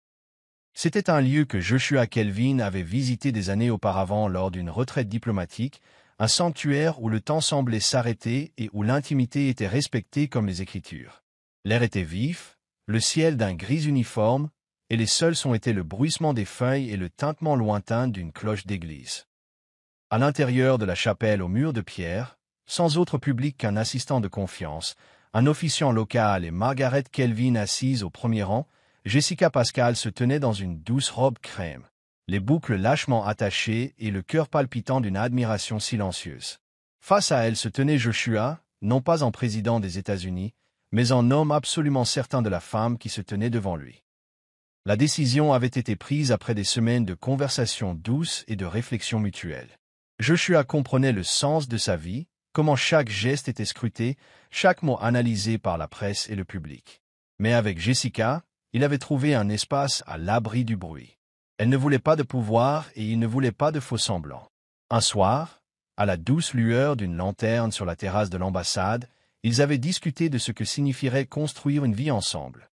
C'était un lieu que Joshua Kelvin avait visité des années auparavant lors d'une retraite diplomatique, un sanctuaire où le temps semblait s'arrêter et où l'intimité était respectée comme les Écritures. L'air était vif, le ciel d'un gris uniforme, et les seuls sons étaient le bruissement des feuilles et le tintement lointain d'une cloche d'église. À l'intérieur de la chapelle aux murs de pierre, sans autre public qu'un assistant de confiance, un officiant local et Margaret Kelvin assises au premier rang, Jessica Pascal se tenait dans une douce robe crème, les boucles lâchement attachées et le cœur palpitant d'une admiration silencieuse. Face à elle se tenait Joshua, non pas en président des États-Unis, mais en homme absolument certain de la femme qui se tenait devant lui. La décision avait été prise après des semaines de conversations douces et de réflexions mutuelles. Joshua comprenait le sens de sa vie, comment chaque geste était scruté, chaque mot analysé par la presse et le public. Mais avec Jessica, il avait trouvé un espace à l'abri du bruit. Elle ne voulait pas de pouvoir et il ne voulait pas de faux-semblants. Un soir, à la douce lueur d'une lanterne sur la terrasse de l'ambassade, ils avaient discuté de ce que signifierait construire une vie ensemble.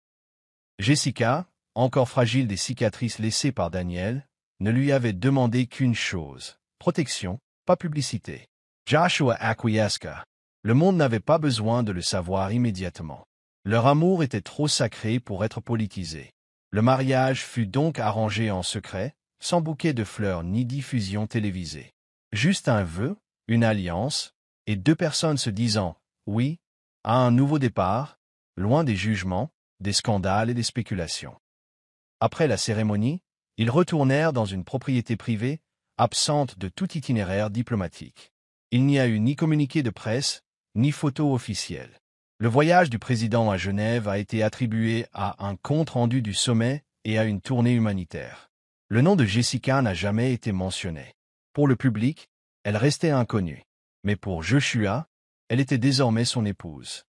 Jessica, encore fragile des cicatrices laissées par Daniel, ne lui avait demandé qu'une chose: protection, pas publicité. Joshua acquiesça. Le monde n'avait pas besoin de le savoir immédiatement. Leur amour était trop sacré pour être politisé. Le mariage fut donc arrangé en secret, sans bouquet de fleurs ni diffusion télévisée. Juste un vœu, une alliance, et deux personnes se disant « oui » à un nouveau départ, loin des jugements, des scandales et des spéculations. Après la cérémonie, ils retournèrent dans une propriété privée, absente de tout itinéraire diplomatique. Il n'y a eu ni communiqué de presse, ni photo officielle. Le voyage du président à Genève a été attribué à un compte-rendu du sommet et à une tournée humanitaire. Le nom de Jessica n'a jamais été mentionné. Pour le public, elle restait inconnue. Mais pour Joshua, elle était désormais son épouse.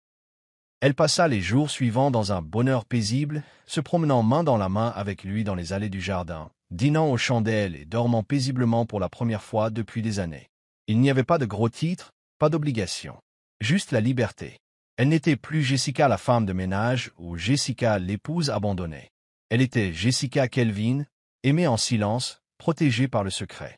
Elle passa les jours suivants dans un bonheur paisible, se promenant main dans la main avec lui dans les allées du jardin, dînant aux chandelles et dormant paisiblement pour la première fois depuis des années. Il n'y avait pas de gros titres, pas d'obligations. Juste la liberté. Elle n'était plus Jessica la femme de ménage ou Jessica l'épouse abandonnée. Elle était Jessica Kelvin, aimée en silence, protégée par le secret.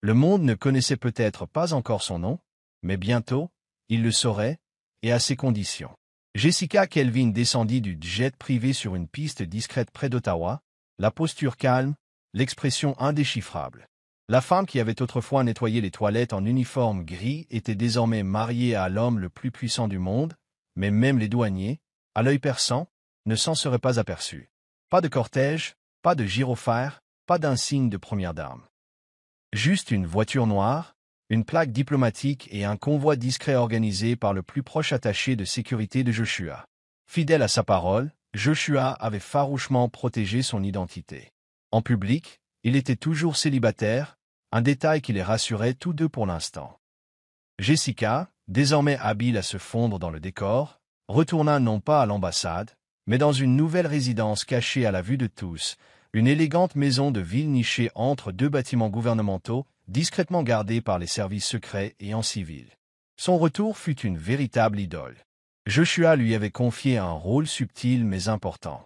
Le monde ne connaissait peut-être pas encore son nom, mais bientôt, il le saurait, et à ses conditions. Jessica Kelvin descendit du jet privé sur une piste discrète près d'Ottawa, la posture calme, l'expression indéchiffrable. La femme qui avait autrefois nettoyé les toilettes en uniforme gris était désormais mariée à l'homme le plus puissant du monde, mais même les douaniers, à l'œil perçant, ne s'en seraient pas aperçus. Pas de cortège, pas de gyrophare, pas d'insigne de première dame. Juste une voiture noire, une plaque diplomatique et un convoi discret organisé par le plus proche attaché de sécurité de Joshua. Fidèle à sa parole, Joshua avait farouchement protégé son identité. En public, il était toujours célibataire, un détail qui les rassurait tous deux pour l'instant. Jessica, désormais habile à se fondre dans le décor, retourna non pas à l'ambassade, mais dans une nouvelle résidence cachée à la vue de tous, une élégante maison de ville nichée entre deux bâtiments gouvernementaux, discrètement gardée par les services secrets et en civil. Son retour fut une véritable idole. Joshua lui avait confié un rôle subtil mais important.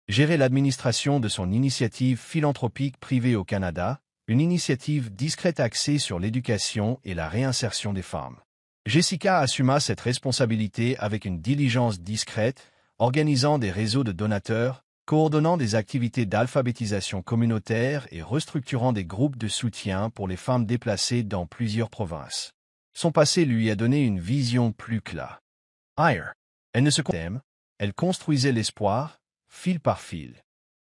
Gérer l'administration de son initiative philanthropique privée au Canada, une initiative discrète axée sur l'éducation et la réinsertion des femmes. Jessica assuma cette responsabilité avec une diligence discrète, organisant des réseaux de donateurs, coordonnant des activités d'alphabétisation communautaire et restructurant des groupes de soutien pour les femmes déplacées dans plusieurs provinces. Son passé lui a donné une vision plus claire. Elle ne se contentait, elle construisait l'espoir, fil par fil.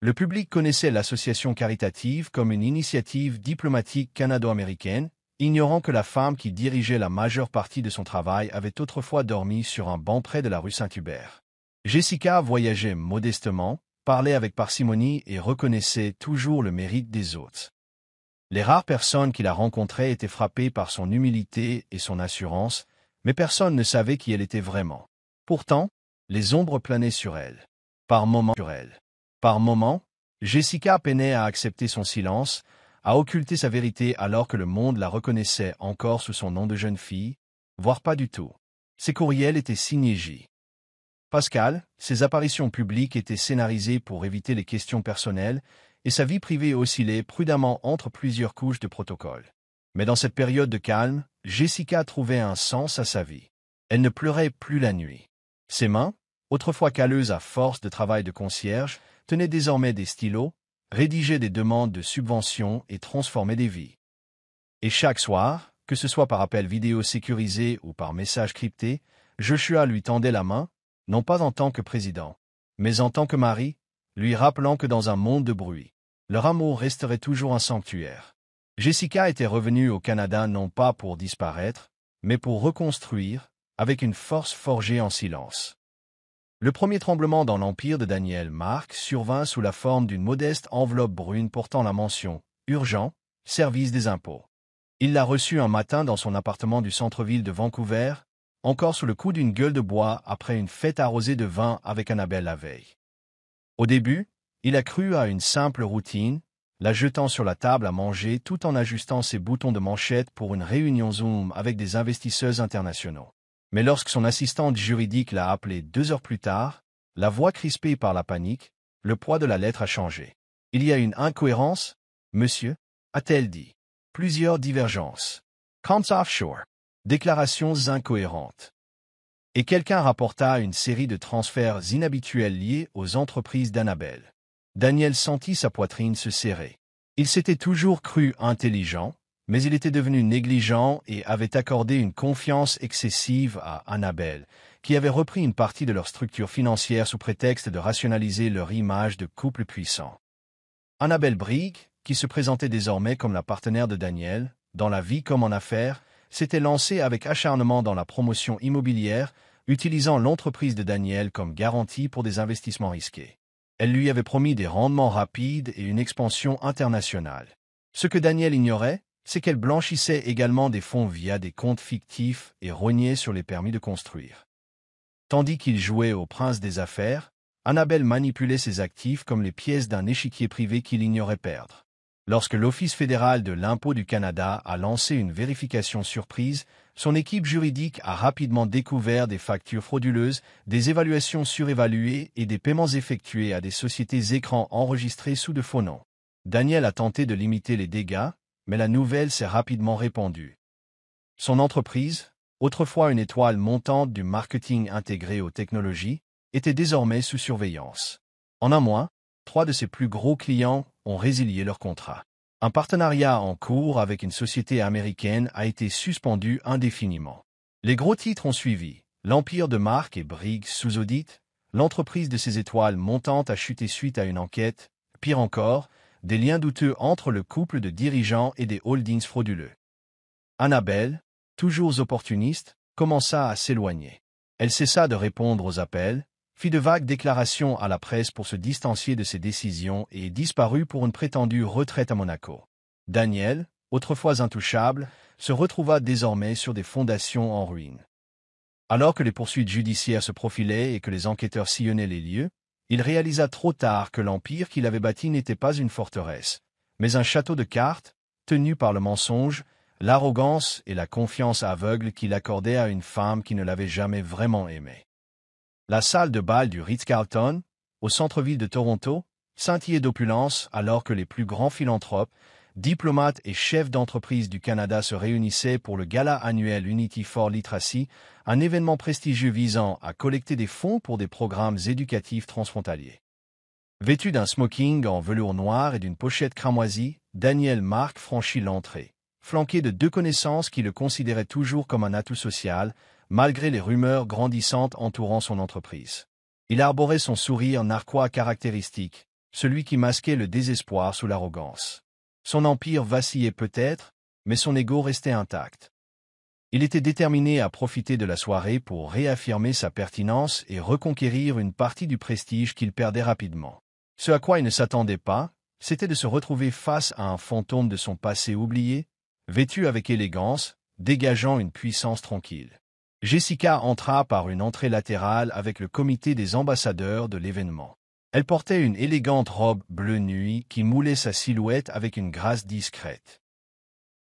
Le public connaissait l'association caritative comme une initiative diplomatique canado-américaine, ignorant que la femme qui dirigeait la majeure partie de son travail avait autrefois dormi sur un banc près de la rue Saint-Hubert. Jessica voyageait modestement, parlait avec parcimonie et reconnaissait toujours le mérite des autres. Les rares personnes qui la rencontraient étaient frappées par son humilité et son assurance, mais personne ne savait qui elle était vraiment. Pourtant, les ombres planaient sur elle. Par moments, Jessica peinait à accepter son silence, à occulter sa vérité alors que le monde la reconnaissait encore sous son nom de jeune fille, voire pas du tout. Ses courriels étaient signés J. Pascal, ses apparitions publiques étaient scénarisées pour éviter les questions personnelles, et sa vie privée oscillait prudemment entre plusieurs couches de protocole. Mais dans cette période de calme, Jessica trouvait un sens à sa vie. Elle ne pleurait plus la nuit. Ses mains, autrefois calleuses à force de travail de concierge, tenaient désormais des stylos, rédigeaient des demandes de subventions et transformaient des vies. Et chaque soir, que ce soit par appel vidéo sécurisé ou par message crypté, Joshua lui tendait la main, non pas en tant que président, mais en tant que mari, lui rappelant que dans un monde de bruit, leur amour resterait toujours un sanctuaire. Jessica était revenue au Canada non pas pour disparaître, mais pour reconstruire, avec une force forgée en silence. Le premier tremblement dans l'empire de Daniel Mark survint sous la forme d'une modeste enveloppe brune portant la mention « Urgent, service des impôts ». Il l'a reçue un matin dans son appartement du centre-ville de Vancouver, encore sous le coup d'une gueule de bois après une fête arrosée de vin avec Annabelle la veille. Au début, il a cru à une simple routine, la jetant sur la table à manger tout en ajustant ses boutons de manchette pour une réunion Zoom avec des investisseurs internationaux. Mais lorsque son assistante juridique l'a appelé 2 heures plus tard, la voix crispée par la panique, le poids de la lettre a changé. « Il y a une incohérence, monsieur ?» a-t-elle dit. Plusieurs divergences. Comptes offshore. Déclarations incohérentes. Et quelqu'un rapporta une série de transferts inhabituels liés aux entreprises d'Annabelle. Daniel sentit sa poitrine se serrer. Il s'était toujours cru intelligent, mais il était devenu négligent et avait accordé une confiance excessive à Annabelle, qui avait repris une partie de leur structure financière sous prétexte de rationaliser leur image de couple puissant. Annabelle Brigg, qui se présentait désormais comme la partenaire de Daniel, dans la vie comme en affaires, s'était lancée avec acharnement dans la promotion immobilière, utilisant l'entreprise de Daniel comme garantie pour des investissements risqués. Elle lui avait promis des rendements rapides et une expansion internationale. Ce que Daniel ignorait, c'est qu'elle blanchissait également des fonds via des comptes fictifs et rognait sur les permis de construire. Tandis qu'il jouait au prince des affaires, Annabelle manipulait ses actifs comme les pièces d'un échiquier privé qu'il ignorait perdre. Lorsque l'Office fédéral de l'impôt du Canada a lancé une vérification surprise, son équipe juridique a rapidement découvert des factures frauduleuses, des évaluations surévaluées et des paiements effectués à des sociétés écrans enregistrées sous de faux noms. Daniel a tenté de limiter les dégâts, mais la nouvelle s'est rapidement répandue. Son entreprise, autrefois une étoile montante du marketing intégré aux technologies, était désormais sous surveillance. En un mois, 3 de ses plus gros clients ont résilié leur contrat. Un partenariat en cours avec une société américaine a été suspendu indéfiniment. Les gros titres ont suivi. L'empire de Mark et Briggs sous audit, l'entreprise de ces étoiles montantes a chuté suite à une enquête, pire encore, des liens douteux entre le couple de dirigeants et des holdings frauduleux. Annabelle, toujours opportuniste, commença à s'éloigner. Elle cessa de répondre aux appels, fit de vagues déclarations à la presse pour se distancier de ses décisions et disparut pour une prétendue retraite à Monaco. Daniel, autrefois intouchable, se retrouva désormais sur des fondations en ruine. Alors que les poursuites judiciaires se profilaient et que les enquêteurs sillonnaient les lieux, il réalisa trop tard que l'empire qu'il avait bâti n'était pas une forteresse, mais un château de cartes, tenu par le mensonge, l'arrogance et la confiance aveugle qu'il accordait à une femme qui ne l'avait jamais vraiment aimé. La salle de bal du Ritz-Carlton, au centre-ville de Toronto, scintillait d'opulence alors que les plus grands philanthropes, diplomates et chefs d'entreprise du Canada se réunissaient pour le gala annuel Unity for Literacy, un événement prestigieux visant à collecter des fonds pour des programmes éducatifs transfrontaliers. Vêtu d'un smoking en velours noir et d'une pochette cramoisie, Daniel Mark franchit l'entrée, flanqué de 2 connaissances qui le considéraient toujours comme un atout social, malgré les rumeurs grandissantes entourant son entreprise. Il arborait son sourire narquois caractéristique, celui qui masquait le désespoir sous l'arrogance. Son empire vacillait peut-être, mais son ego restait intact. Il était déterminé à profiter de la soirée pour réaffirmer sa pertinence et reconquérir une partie du prestige qu'il perdait rapidement. Ce à quoi il ne s'attendait pas, c'était de se retrouver face à un fantôme de son passé oublié, vêtu avec élégance, dégageant une puissance tranquille. Jessica entra par une entrée latérale avec le comité des ambassadeurs de l'événement. Elle portait une élégante robe bleu nuit qui moulait sa silhouette avec une grâce discrète.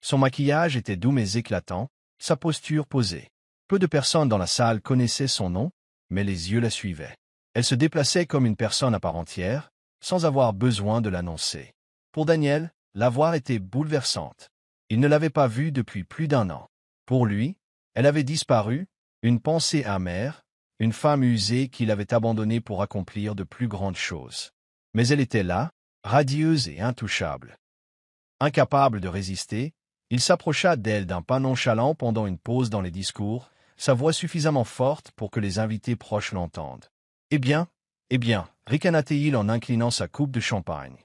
Son maquillage était doux mais éclatant, sa posture posée. Peu de personnes dans la salle connaissaient son nom, mais les yeux la suivaient. Elle se déplaçait comme une personne à part entière, sans avoir besoin de l'annoncer. Pour Daniel, la voir était bouleversante. Il ne l'avait pas vue depuis plus d'1 an. Pour lui, elle avait disparu, une pensée amère, une femme usée qu'il avait abandonnée pour accomplir de plus grandes choses. Mais elle était là, radieuse et intouchable. Incapable de résister, il s'approcha d'elle d'un pas nonchalant pendant une pause dans les discours, sa voix suffisamment forte pour que les invités proches l'entendent. Eh bien, ricana-t-il en inclinant sa coupe de champagne.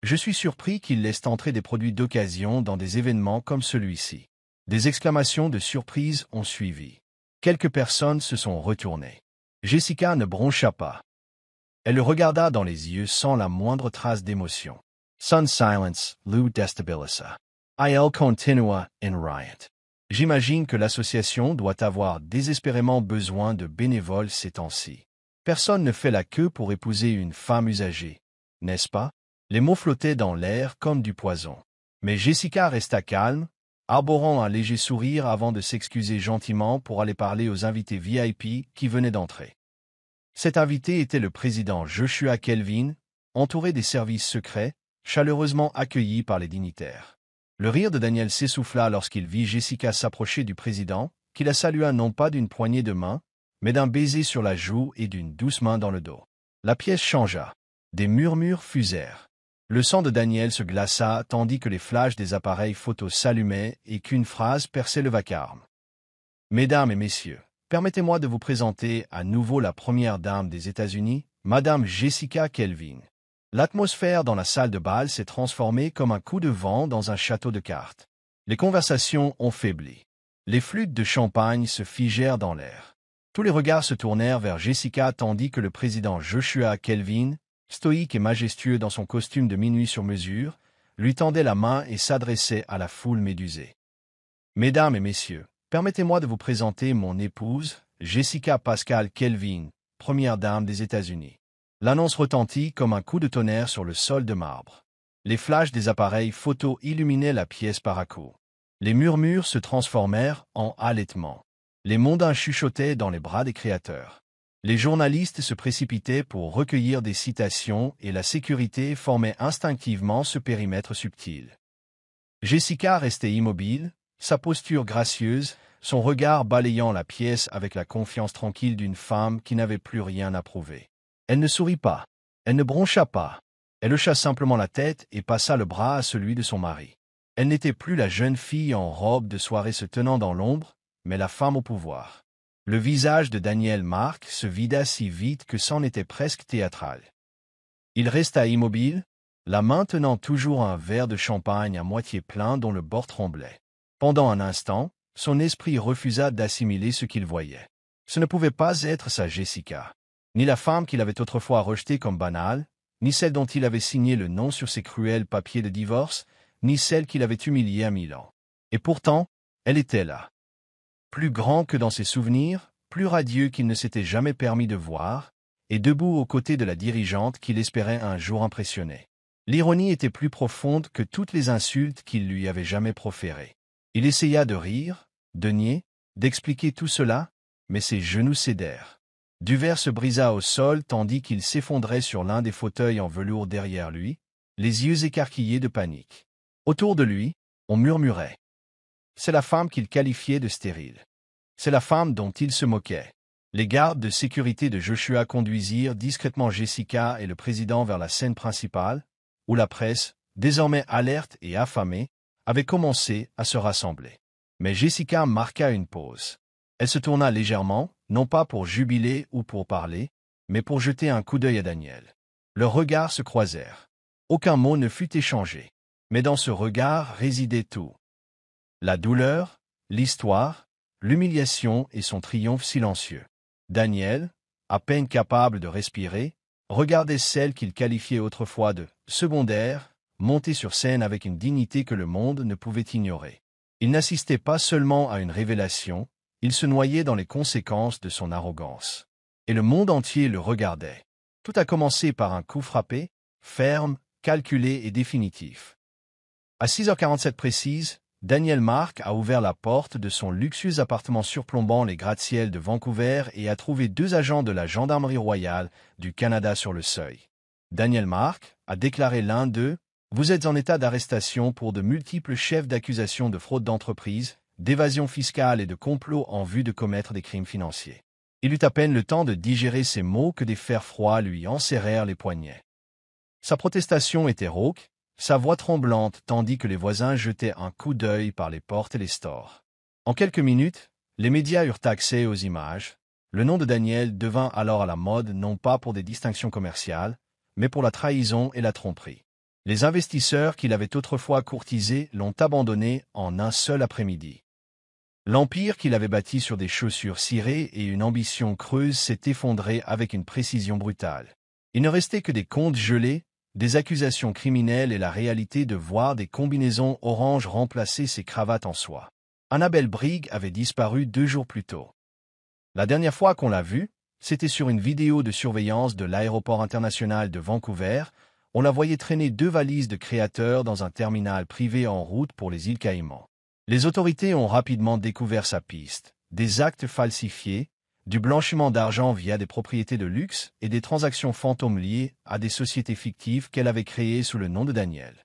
Je suis surpris qu'il laisse entrer des produits d'occasion dans des événements comme celui-ci. Des exclamations de surprise ont suivi. Quelques personnes se sont retournées. Jessica ne broncha pas. Elle le regarda dans les yeux sans la moindre trace d'émotion. Son silence lu destabilisa. Il continua in riot. J'imagine que l'association doit avoir désespérément besoin de bénévoles ces temps-ci. Personne ne fait la queue pour épouser une femme usagée, n'est-ce pas? Les mots flottaient dans l'air comme du poison. Mais Jessica resta calme, arborant un léger sourire avant de s'excuser gentiment pour aller parler aux invités VIP qui venaient d'entrer. Cet invité était le président Joshua Kelvin, entouré des services secrets, chaleureusement accueilli par les dignitaires. Le rire de Daniel s'essouffla lorsqu'il vit Jessica s'approcher du président, qui la salua non pas d'une poignée de main, mais d'un baiser sur la joue et d'une douce main dans le dos. La pièce changea. Des murmures fusèrent. Le sang de Daniel se glaça tandis que les flashs des appareils photos s'allumaient et qu'une phrase perçait le vacarme. « Mesdames et messieurs, permettez-moi de vous présenter à nouveau la première dame des États-Unis, Madame Jessica Kelvin. » L'atmosphère dans la salle de bal s'est transformée comme un coup de vent dans un château de cartes. Les conversations ont faibli. Les flûtes de champagne se figèrent dans l'air. Tous les regards se tournèrent vers Jessica tandis que le président Joshua Kelvin, stoïque et majestueux dans son costume de minuit sur mesure, lui tendait la main et s'adressait à la foule médusée. « Mesdames et messieurs, permettez-moi de vous présenter mon épouse, Jessica Pascal Kelvin, première dame des États-Unis. » L'annonce retentit comme un coup de tonnerre sur le sol de marbre. Les flashs des appareils photo illuminaient la pièce par à coup. Les murmures se transformèrent en halètements. Les mondains chuchotaient dans les bras des créateurs. Les journalistes se précipitaient pour recueillir des citations et la sécurité formait instinctivement ce périmètre subtil. Jessica restait immobile, sa posture gracieuse, son regard balayant la pièce avec la confiance tranquille d'une femme qui n'avait plus rien à prouver. Elle ne sourit pas, elle ne broncha pas, elle hocha simplement la tête et passa le bras à celui de son mari. Elle n'était plus la jeune fille en robe de soirée se tenant dans l'ombre, mais la femme au pouvoir. Le visage de Daniel Mark se vida si vite que c'en était presque théâtral. Il resta immobile, la main tenant toujours un verre de champagne à moitié plein dont le bord tremblait. Pendant un instant, son esprit refusa d'assimiler ce qu'il voyait. Ce ne pouvait pas être sa Jessica. Ni la femme qu'il avait autrefois rejetée comme banale, ni celle dont il avait signé le nom sur ses cruels papiers de divorce, ni celle qu'il avait humiliée à Milan. Et pourtant, elle était là. Plus grand que dans ses souvenirs, plus radieux qu'il ne s'était jamais permis de voir, et debout aux côtés de la dirigeante qu'il espérait un jour impressionner. L'ironie était plus profonde que toutes les insultes qu'il lui avait jamais proférées. Il essaya de rire, de nier, d'expliquer tout cela, mais ses genoux cédèrent. Du verre se brisa au sol tandis qu'il s'effondrait sur l'un des fauteuils en velours derrière lui, les yeux écarquillés de panique. Autour de lui, on murmurait. C'est la femme qu'il qualifiait de stérile. C'est la femme dont il se moquait. Les gardes de sécurité de Joshua conduisirent discrètement Jessica et le président vers la scène principale, où la presse, désormais alerte et affamée, avait commencé à se rassembler. Mais Jessica marqua une pause. Elle se tourna légèrement, non pas pour jubiler ou pour parler, mais pour jeter un coup d'œil à Daniel. Leurs regards se croisèrent. Aucun mot ne fut échangé. Mais dans ce regard résidait tout. La douleur, l'histoire, l'humiliation et son triomphe silencieux. Daniel, à peine capable de respirer, regardait celle qu'il qualifiait autrefois de « secondaire », monter sur scène avec une dignité que le monde ne pouvait ignorer. Il n'assistait pas seulement à une révélation, il se noyait dans les conséquences de son arrogance. Et le monde entier le regardait. Tout a commencé par un coup frappé, ferme, calculé et définitif. À 6h47 précise, Daniel Mark a ouvert la porte de son luxueux appartement surplombant les gratte-ciels de Vancouver et a trouvé 2 agents de la Gendarmerie royale du Canada sur le seuil. Daniel Mark a déclaré l'un d'eux « Vous êtes en état d'arrestation pour de multiples chefs d'accusation de fraude d'entreprise, d'évasion fiscale et de complot en vue de commettre des crimes financiers. » Il eut à peine le temps de digérer ces mots que des fers froids lui enserrèrent les poignets. Sa protestation était rauque, sa voix tremblante tandis que les voisins jetaient un coup d'œil par les portes et les stores. En quelques minutes, Les médias eurent accès aux images. Le nom de Daniel devint alors à la mode non pas pour des distinctions commerciales, mais pour la trahison et la tromperie. Les investisseurs qui l'avaient autrefois courtisé l'ont abandonné en un seul après-midi. L'empire qu'il avait bâti sur des chaussures cirées et une ambition creuse s'est effondré avec une précision brutale. Il ne restait que des comptes gelés, des accusations criminelles et la réalité de voir des combinaisons orange remplacer ses cravates en soie. Annabelle Brigg avait disparu 2 jours plus tôt. La dernière fois qu'on l'a vue, c'était sur une vidéo de surveillance de l'aéroport international de Vancouver. On la voyait traîner 2 valises de créateurs dans un terminal privé en route pour les îles Caïmans. Les autorités ont rapidement découvert sa piste, des actes falsifiés, du blanchiment d'argent via des propriétés de luxe et des transactions fantômes liées à des sociétés fictives qu'elle avait créées sous le nom de Daniel.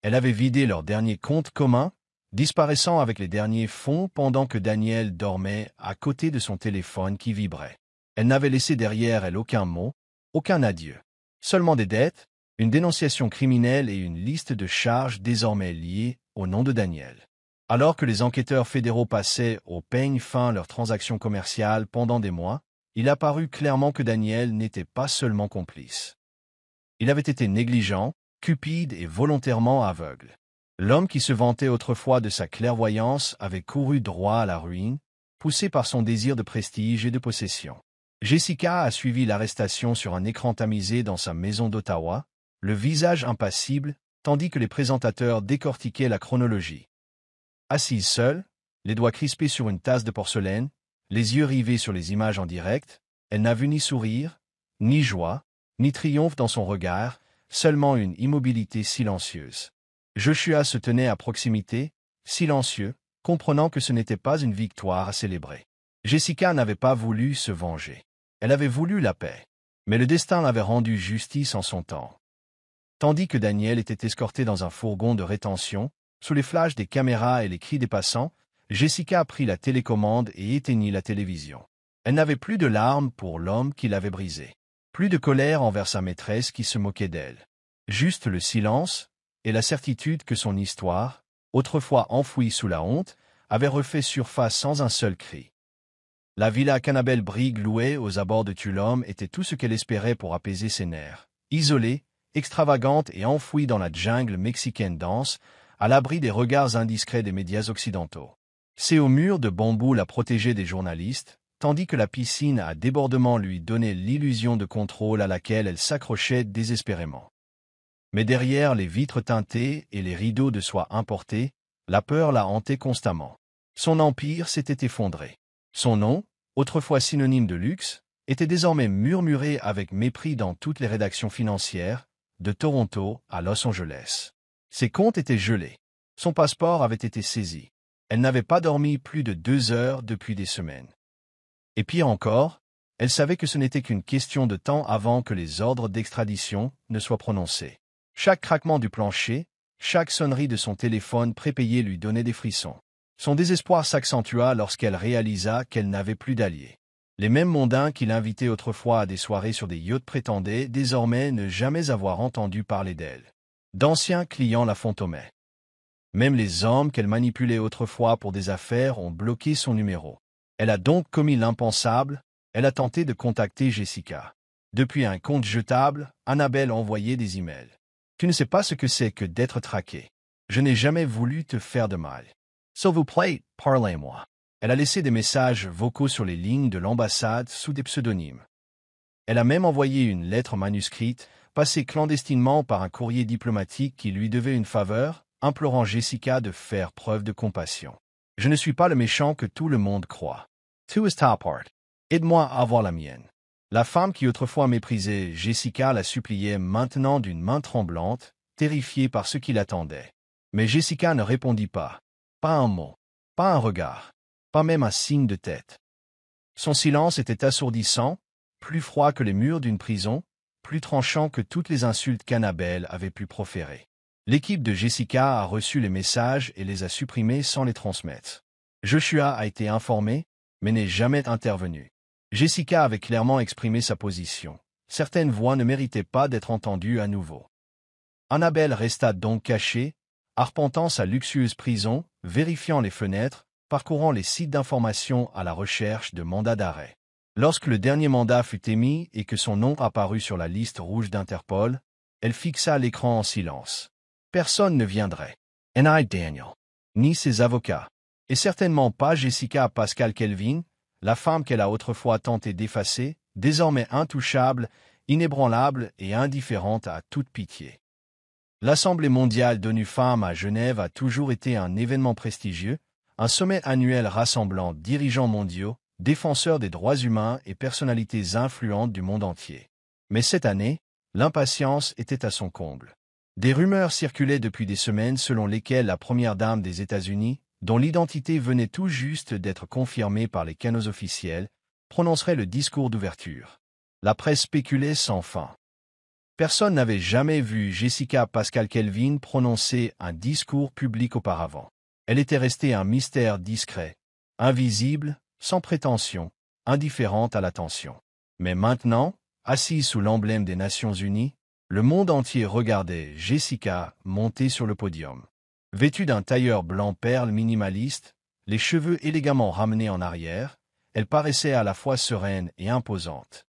Elle avait vidé leur dernier compte commun, disparaissant avec les derniers fonds pendant que Daniel dormait à côté de son téléphone qui vibrait. Elle n'avait laissé derrière elle aucun mot, aucun adieu. Seulement des dettes, une dénonciation criminelle et une liste de charges désormais liées au nom de Daniel. Alors que les enquêteurs fédéraux passaient au peigne fin leurs transactions commerciales pendant des mois, il apparut clairement que Daniel n'était pas seulement complice. Il avait été négligent, cupide et volontairement aveugle. L'homme qui se vantait autrefois de sa clairvoyance avait couru droit à la ruine, poussé par son désir de prestige et de possession. Jessica a suivi l'arrestation sur un écran tamisé dans sa maison d'Ottawa, le visage impassible, tandis que les présentateurs décortiquaient la chronologie. Assise seule, les doigts crispés sur une tasse de porcelaine, les yeux rivés sur les images en direct, elle n'a vu ni sourire, ni joie, ni triomphe dans son regard, seulement une immobilité silencieuse. Joshua se tenait à proximité, silencieux, comprenant que ce n'était pas une victoire à célébrer. Jessica n'avait pas voulu se venger. Elle avait voulu la paix. Mais le destin l'avait rendu justice en son temps. Tandis que Daniel était escorté dans un fourgon de rétention, sous les flashs des caméras et les cris des passants, Jessica prit la télécommande et éteignit la télévision. Elle n'avait plus de larmes pour l'homme qui l'avait brisée. Plus de colère envers sa maîtresse qui se moquait d'elle. Juste le silence et la certitude que son histoire, autrefois enfouie sous la honte, avait refait surface sans un seul cri. La villa qu'Annabelle Brigg louait aux abords de Tulum était tout ce qu'elle espérait pour apaiser ses nerfs. Isolée, extravagante et enfouie dans la jungle mexicaine dense, à l'abri des regards indiscrets des médias occidentaux. Ses hauts murs de bambou la protégeaient des journalistes, tandis que la piscine à débordement lui donnait l'illusion de contrôle à laquelle elle s'accrochait désespérément. Mais derrière les vitres teintées et les rideaux de soie importés, la peur la hantait constamment. Son empire s'était effondré. Son nom, autrefois synonyme de luxe, était désormais murmuré avec mépris dans toutes les rédactions financières, de Toronto à Los Angeles. Ses comptes étaient gelés. Son passeport avait été saisi. Elle n'avait pas dormi plus de 2 heures depuis des semaines. Et pire encore, elle savait que ce n'était qu'une question de temps avant que les ordres d'extradition ne soient prononcés. Chaque craquement du plancher, chaque sonnerie de son téléphone prépayé lui donnait des frissons. Son désespoir s'accentua lorsqu'elle réalisa qu'elle n'avait plus d'alliés. Les mêmes mondains qui l'invitaient autrefois à des soirées sur des yachts prétendaient désormais ne jamais avoir entendu parler d'elle. D'anciens clients la fantômaient. Même les hommes qu'elle manipulait autrefois pour des affaires ont bloqué son numéro. Elle a donc commis l'impensable, elle a tenté de contacter Jessica. Depuis un compte jetable, Annabelle envoyait des emails. « Tu ne sais pas ce que c'est que d'être traqué. Je n'ai jamais voulu te faire de mal. S'il vous plaît, parlez-moi. » Elle a laissé des messages vocaux sur les lignes de l'ambassade sous des pseudonymes. Elle a même envoyé une lettre manuscrite, passée clandestinement par un courrier diplomatique qui lui devait une faveur, implorant Jessica de faire preuve de compassion. « Je ne suis pas le méchant que tout le monde croit. Tu es ta part. Aide-moi à avoir la mienne. » La femme qui autrefois méprisait Jessica la suppliait maintenant d'une main tremblante, terrifiée par ce qui l'attendait. Mais Jessica ne répondit pas. Pas un mot. Pas un regard. Pas même un signe de tête. Son silence était assourdissant, plus froid que les murs d'une prison, plus tranchant que toutes les insultes qu'Annabelle avait pu proférer. L'équipe de Jessica a reçu les messages et les a supprimés sans les transmettre. Joshua a été informé, mais n'est jamais intervenu. Jessica avait clairement exprimé sa position. Certaines voix ne méritaient pas d'être entendues à nouveau. Annabelle resta donc cachée, arpentant sa luxueuse prison, vérifiant les fenêtres, parcourant les sites d'information à la recherche de mandats d'arrêt. Lorsque le dernier mandat fut émis et que son nom apparut sur la liste rouge d'Interpol, elle fixa l'écran en silence. Personne ne viendrait. Ni Daniel, ni ses avocats, et certainement pas Jessica Pascal Kelvin, la femme qu'elle a autrefois tenté d'effacer, désormais intouchable, inébranlable et indifférente à toute pitié. L'Assemblée mondiale d'ONU Femmes à Genève a toujours été un événement prestigieux, un sommet annuel rassemblant dirigeants mondiaux, défenseurs des droits humains et personnalités influentes du monde entier. Mais cette année, l'impatience était à son comble. Des rumeurs circulaient depuis des semaines selon lesquelles la première dame des États-Unis, dont l'identité venait tout juste d'être confirmée par les canaux officiels, prononcerait le discours d'ouverture. La presse spéculait sans fin. Personne n'avait jamais vu Jessica Pascal Kelvin prononcer un discours public auparavant. Elle était restée un mystère discret, invisible, sans prétention, indifférente à l'attention. Mais maintenant, assise sous l'emblème des Nations Unies, le monde entier regardait Jessica monter sur le podium. Vêtue d'un tailleur blanc perle minimaliste, les cheveux élégamment ramenés en arrière, elle paraissait à la fois sereine et imposante.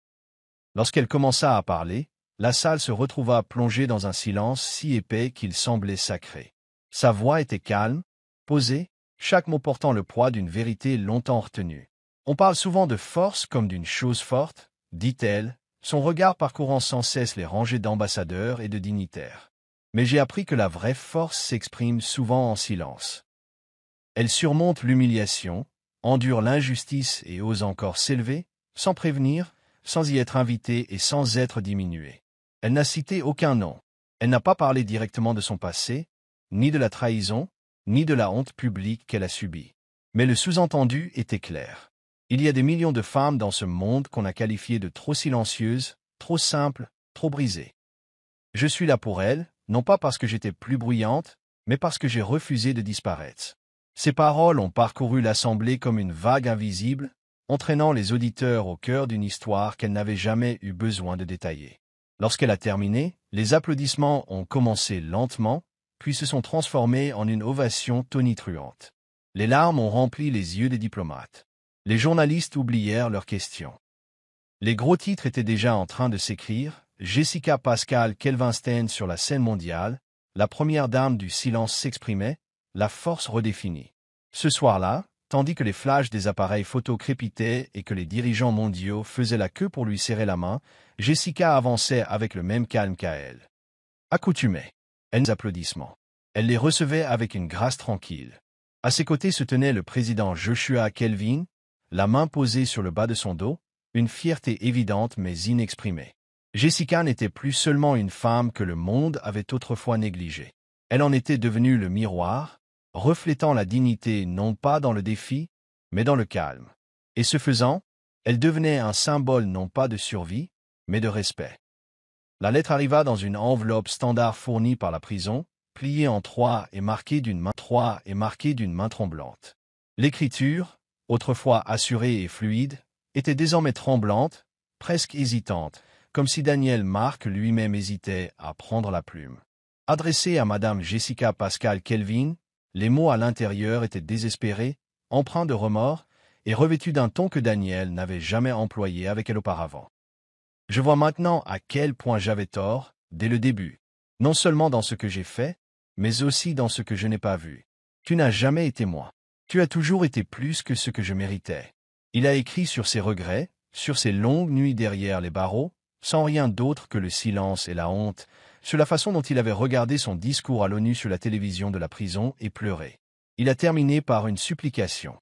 Lorsqu'elle commença à parler, la salle se retrouva plongée dans un silence si épais qu'il semblait sacré. Sa voix était calme, posée, chaque mot portant le poids d'une vérité longtemps retenue. On parle souvent de force comme d'une chose forte, dit-elle, son regard parcourant sans cesse les rangées d'ambassadeurs et de dignitaires. Mais j'ai appris que la vraie force s'exprime souvent en silence. Elle surmonte l'humiliation, endure l'injustice et ose encore s'élever, sans prévenir, sans y être invitée et sans être diminuée. Elle n'a cité aucun nom. Elle n'a pas parlé directement de son passé, ni de la trahison, ni de la honte publique qu'elle a subie. Mais le sous-entendu était clair. Il y a des millions de femmes dans ce monde qu'on a qualifiées de trop silencieuses, trop simples, trop brisées. Je suis là pour elles, non pas parce que j'étais plus bruyante, mais parce que j'ai refusé de disparaître. Ces paroles ont parcouru l'Assemblée comme une vague invisible, entraînant les auditeurs au cœur d'une histoire qu'elle n'avait jamais eu besoin de détailler. Lorsqu'elle a terminé, les applaudissements ont commencé lentement, puis se sont transformés en une ovation tonitruante. Les larmes ont rempli les yeux des diplomates. Les journalistes oublièrent leurs questions. Les gros titres étaient déjà en train de s'écrire. Jessica Pascal Kelvinstein sur la scène mondiale, la première dame du silence s'exprimait, la force redéfinie. Ce soir-là, tandis que les flashs des appareils photo crépitaient et que les dirigeants mondiaux faisaient la queue pour lui serrer la main, Jessica avançait avec le même calme qu'à elle. Accoutumée. Les applaudissements. Elle les recevait avec une grâce tranquille. À ses côtés se tenait le président Joshua Kelvin, la main posée sur le bas de son dos, une fierté évidente mais inexprimée. Jessica n'était plus seulement une femme que le monde avait autrefois négligée. Elle en était devenue le miroir, reflétant la dignité non pas dans le défi, mais dans le calme. Et ce faisant, elle devenait un symbole non pas de survie, mais de respect. La lettre arriva dans une enveloppe standard fournie par la prison, pliée en trois et marquée d'une main tremblante. L'écriture, autrefois assurée et fluide, était désormais tremblante, presque hésitante, comme si Daniel Mark lui-même hésitait à prendre la plume. Adressée à Madame Jessica Pascal Kelvin, les mots à l'intérieur étaient désespérés, empreints de remords, et revêtus d'un ton que Daniel n'avait jamais employé avec elle auparavant. Je vois maintenant à quel point j'avais tort, dès le début, non seulement dans ce que j'ai fait, mais aussi dans ce que je n'ai pas vu. Tu n'as jamais été moi. Tu as toujours été plus que ce que je méritais. Il a écrit sur ses regrets, sur ses longues nuits derrière les barreaux, sans rien d'autre que le silence et la honte, sur la façon dont il avait regardé son discours à l'ONU sur la télévision de la prison et pleuré. Il a terminé par une supplication.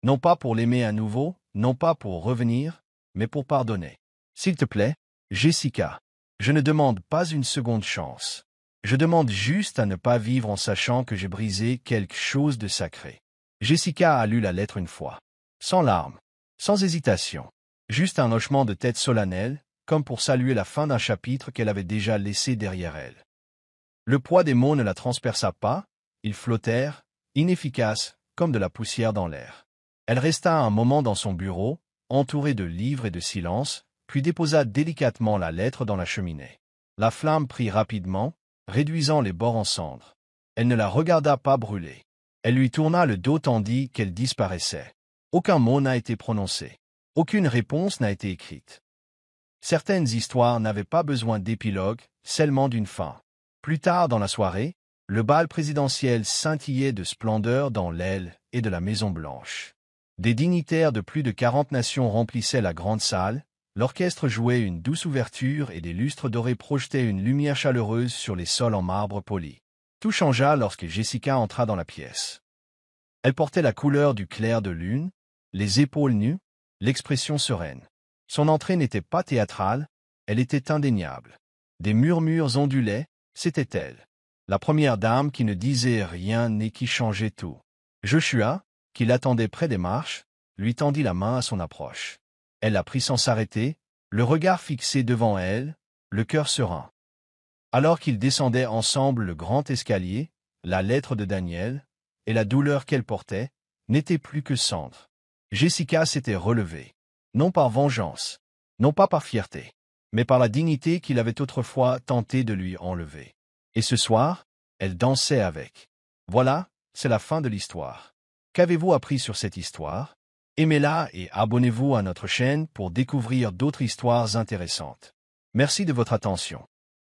Non pas pour l'aimer à nouveau, non pas pour revenir, mais pour pardonner. S'il te plaît, Jessica, je ne demande pas une seconde chance. Je demande juste à ne pas vivre en sachant que j'ai brisé quelque chose de sacré. Jessica a lu la lettre une fois. Sans larmes, sans hésitation. Juste un hochement de tête solennel, comme pour saluer la fin d'un chapitre qu'elle avait déjà laissé derrière elle. Le poids des mots ne la transperça pas, ils flottèrent, inefficaces, comme de la poussière dans l'air. Elle resta un moment dans son bureau, entourée de livres et de silence, puis déposa délicatement la lettre dans la cheminée. La flamme prit rapidement, réduisant les bords en cendres. Elle ne la regarda pas brûler. Elle lui tourna le dos tandis qu'elle disparaissait. Aucun mot n'a été prononcé. Aucune réponse n'a été écrite. Certaines histoires n'avaient pas besoin d'épilogue, seulement d'une fin. Plus tard dans la soirée, le bal présidentiel scintillait de splendeur dans l'aile et de la Maison-Blanche. Des dignitaires de plus de 40 nations remplissaient la grande salle, l'orchestre jouait une douce ouverture et des lustres dorés projetaient une lumière chaleureuse sur les sols en marbre poli. Tout changea lorsque Jessica entra dans la pièce. Elle portait la couleur du clair de lune, les épaules nues, l'expression sereine. Son entrée n'était pas théâtrale, elle était indéniable. Des murmures ondulaient, c'était elle. La première dame qui ne disait rien et qui changeait tout. Joshua, qui l'attendait près des marches, lui tendit la main à son approche. Elle la prit sans s'arrêter, le regard fixé devant elle, le cœur serein. Alors qu'ils descendaient ensemble le grand escalier, la lettre de Daniel, et la douleur qu'elle portait, n'étaient plus que cendres. Jessica s'était relevée. Non par vengeance, non pas par fierté, mais par la dignité qu'il avait autrefois tenté de lui enlever. Et ce soir, elle dansait avec. Voilà, c'est la fin de l'histoire. Qu'avez-vous appris sur cette histoire? Aimez-la et abonnez-vous à notre chaîne pour découvrir d'autres histoires intéressantes. Merci de votre attention.